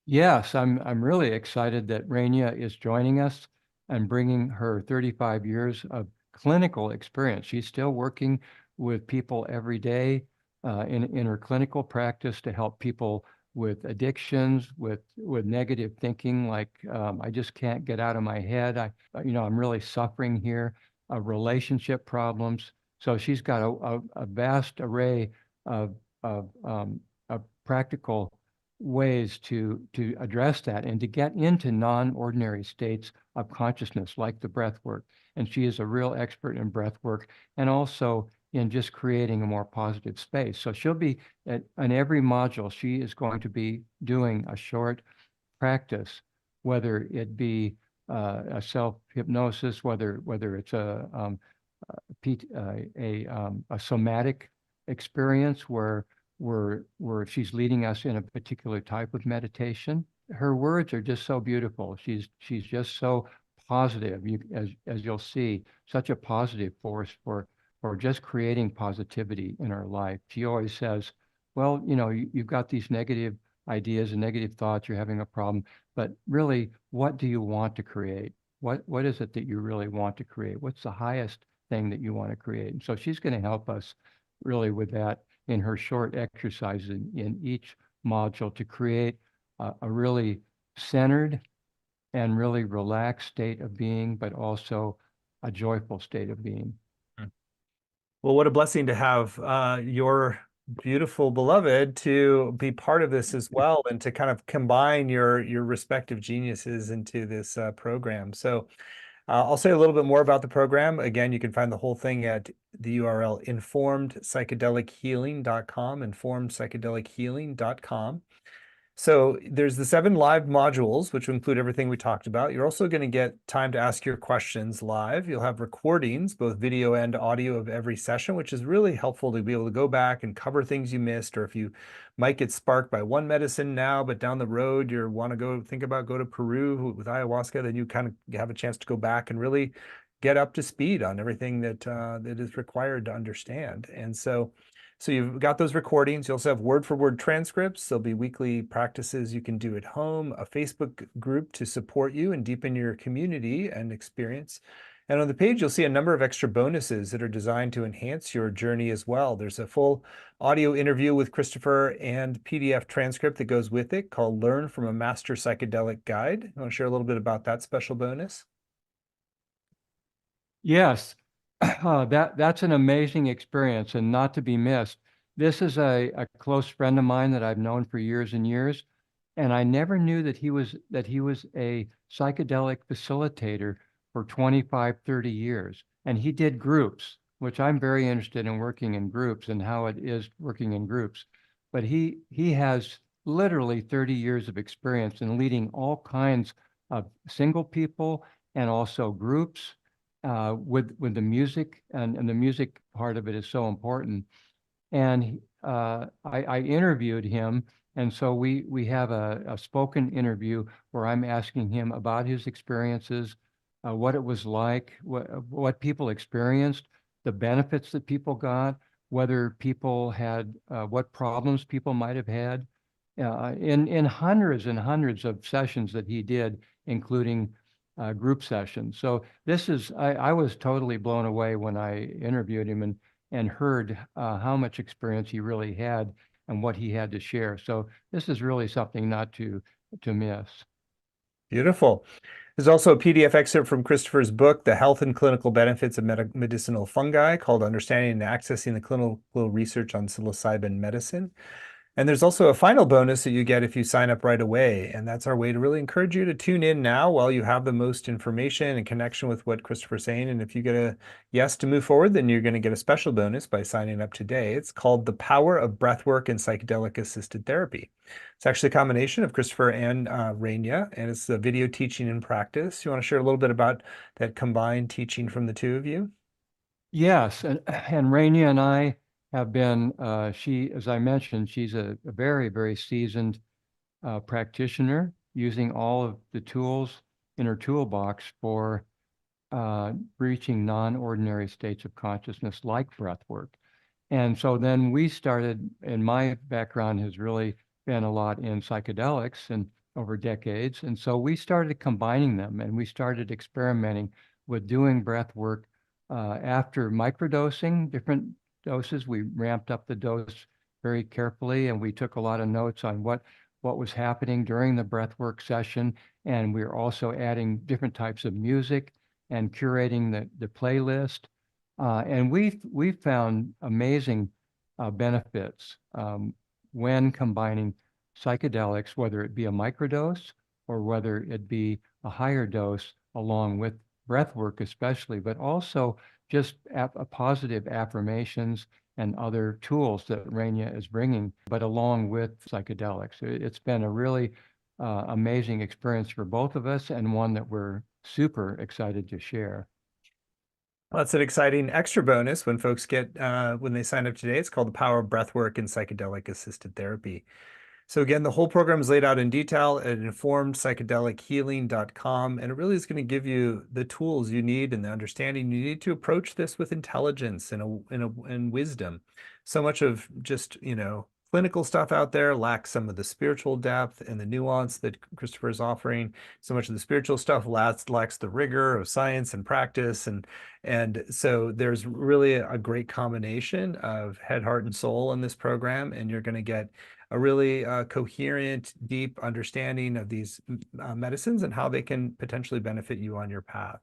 Yes, I'm really excited that Rania is joining us and bringing her 35 years of clinical experience. She's still working with people every day in her clinical practice to help people with addictions, with negative thinking, like I just can't get out of my head. I'm really suffering here. Relationship problems. So she's got a vast array of practical ways to address that and to get into non-ordinary states of consciousness, like the breath work. And she is a real expert in breath work, and also in just creating a more positive space. So she'll be in every module, she is going to be doing a short practice, whether it be a self-hypnosis, whether it's a somatic experience where she's leading us in a particular type of meditation. Her words are just so beautiful. She's just so positive. As you'll see, such a positive force for just creating positivity in our life. She always says, well, you've got these negative ideas and negative thoughts, you're having a problem, but really, what do you want to create? What is it that you really want to create? What's the highest thing that you want to create? And so she's going to help us really with that in her short exercises in each module to create a really centered and really relaxed state of being, but also a joyful state of being. Well, what a blessing to have your beautiful beloved to be part of this as well, and to kind of combine your respective geniuses into this program. So I'll say a little bit more about the program. Again, you can find the whole thing at the URL informedpsychedelichealing.com, informedpsychedelichealing.com. So there's the 7 live modules, which include everything we talked about. You're also going to get time to ask your questions live. You'll have recordings, both video and audio, of every session, which is really helpful to be able to go back and cover things you missed, or if you might get sparked by one medicine now, but down the road you want to go to Peru with ayahuasca, then you kind of have a chance to go back and really get up to speed on everything that that is required to understand. And so you've got those recordings. You also have word-for-word transcripts. There'll be weekly practices you can do at home, a Facebook group to support you and deepen your community and experience. And on the page, you'll see a number of extra bonuses that are designed to enhance your journey as well. There's a full audio interview with Christopher and PDF transcript that goes with it called Learn from a Master Psychedelic Guide. You want to share a little bit about that special bonus? Yes, that's an amazing experience and not to be missed. This is a close friend of mine that I've known for years and years, and I never knew that he was a psychedelic facilitator for 25, 30 years. And he did groups, which I'm very interested in working in groups and how it is working in groups. But he has literally 30 years of experience in leading all kinds of single people and also groups with the music, and the music part of it is so important. And I interviewed him, and so we have a spoken interview where I'm asking him about his experiences, what it was like, what people experienced, the benefits that people got, whether people had what problems people might have had, in hundreds and hundreds of sessions that he did, including group sessions. So I was totally blown away when I interviewed him and heard how much experience he really had and what he had to share. So this is really something not to miss. Beautiful. There's also a PDF excerpt from Christopher's book, The Health and Clinical Benefits of Medicinal Fungi, called Understanding and Accessing the Clinical Research on Psilocybin Medicine. And there's also a final bonus that you get if you sign up right away. And that's our way to really encourage you to tune in now while you have the most information and connection with what Christopher's saying. And if you get a yes to move forward, then you're going to get a special bonus by signing up today. It's called The Power of Breathwork and Psychedelic Assisted Therapy. It's actually a combination of Christopher and Rania, and it's the video teaching and practice. You want to share a little bit about that combined teaching from the two of you? Yes, and Rainey and I have been, as I mentioned, she's a very, very seasoned practitioner using all of the tools in her toolbox for reaching non-ordinary states of consciousness like breath work. And so then we started, and my background has really been a lot in psychedelics and over decades. And so we started combining them, and we started experimenting with doing breath work after microdosing, different doses. We ramped up the dose very carefully, and we took a lot of notes on what was happening during the breathwork session. And we're also adding different types of music and curating the playlist. And we've found amazing benefits when combining psychedelics, whether it be a microdose or whether it be a higher dose, along with breathwork especially, but also just positive affirmations and other tools that Rania is bringing, but along with psychedelics. It's been a really amazing experience for both of us, and one that we're super excited to share. Well, that's an exciting extra bonus when folks get when they sign up today. It's called The Power of Breathwork and Psychedelic Assisted Therapy. So again, the whole program is laid out in detail at informedpsychedelichealing.com, and it really is going to give you the tools you need and the understanding you need to approach this with intelligence and wisdom. So much of just, clinical stuff out there lacks some of the spiritual depth and the nuance that Christopher is offering. So much of the spiritual stuff lacks the rigor of science and practice. And so there's really a great combination of head, heart, and soul in this program. And you're going to get a really coherent, deep understanding of these medicines and how they can potentially benefit you on your path.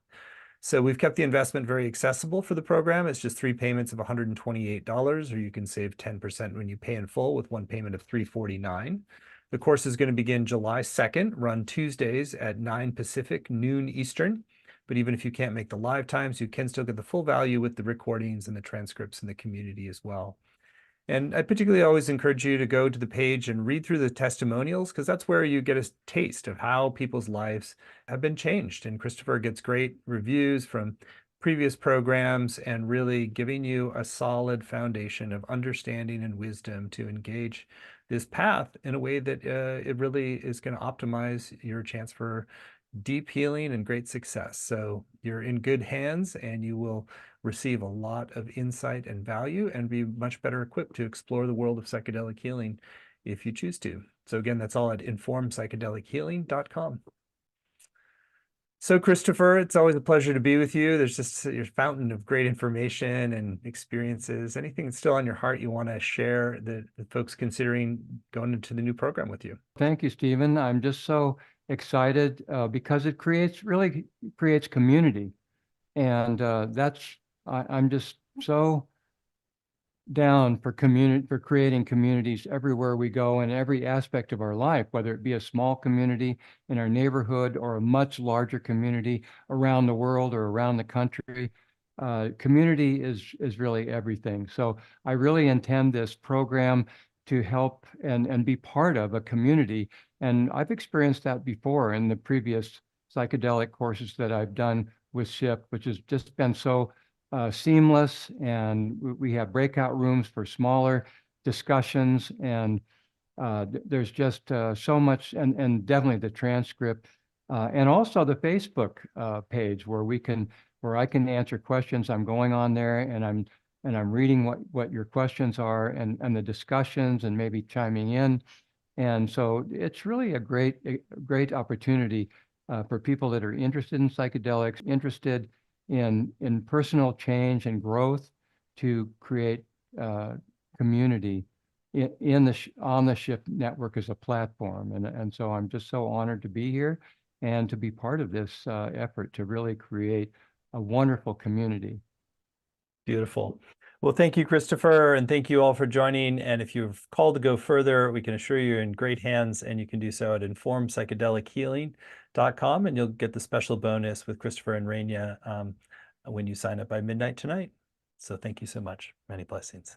So we've kept the investment very accessible for the program. It's just 3 payments of $128, or you can save 10% when you pay in full with one payment of $349. The course is going to begin July 2nd, run Tuesdays at 9 Pacific, noon Eastern. But even if you can't make the live times, you can still get the full value with the recordings and the transcripts in the community as well. And I particularly always encourage you to go to the page and read through the testimonials, because that's where you get a taste of how people's lives have been changed. And Christopher gets great reviews from previous programs and really giving you a solid foundation of understanding and wisdom to engage this path in a way that it really is going to optimize your chance for deep healing and great success. So you're in good hands, and you will receive a lot of insight and value and be much better equipped to explore the world of psychedelic healing if you choose to. So again, that's all at informpsychedelichealing.com. So Christopher, it's always a pleasure to be with you. There's just your fountain of great information and experiences. Anything that's still on your heart you want to share that folks considering going into the new program with you? Thank you, Stephen. I'm just so excited because it really creates community. And I'm just so down for creating communities everywhere we go in every aspect of our life, whether it be a small community in our neighborhood or a much larger community around the world or around the country. Community is really everything. So I really intend this program to help and be part of a community. And I've experienced that before in the previous psychedelic courses that I've done with SHIP, which has just been so seamless. And we have breakout rooms for smaller discussions. And there's just so much, and definitely the transcript, and also the Facebook page where I can answer questions. I'm going on there and I'm reading what your questions are and the discussions and maybe chiming in. And so it's really a great opportunity for people that are interested in psychedelics, interested in personal change and growth, to create community on the SHIP network as a platform. And so I'm just so honored to be here and to be part of this effort to really create a wonderful community. Beautiful. Well, thank you, Christopher, and thank you all for joining. And if you've called to go further, we can assure you you're in great hands, and you can do so at informpsychedelichealing.com, and you'll get the special bonus with Christopher and Rania when you sign up by midnight tonight. So thank you so much. Many blessings.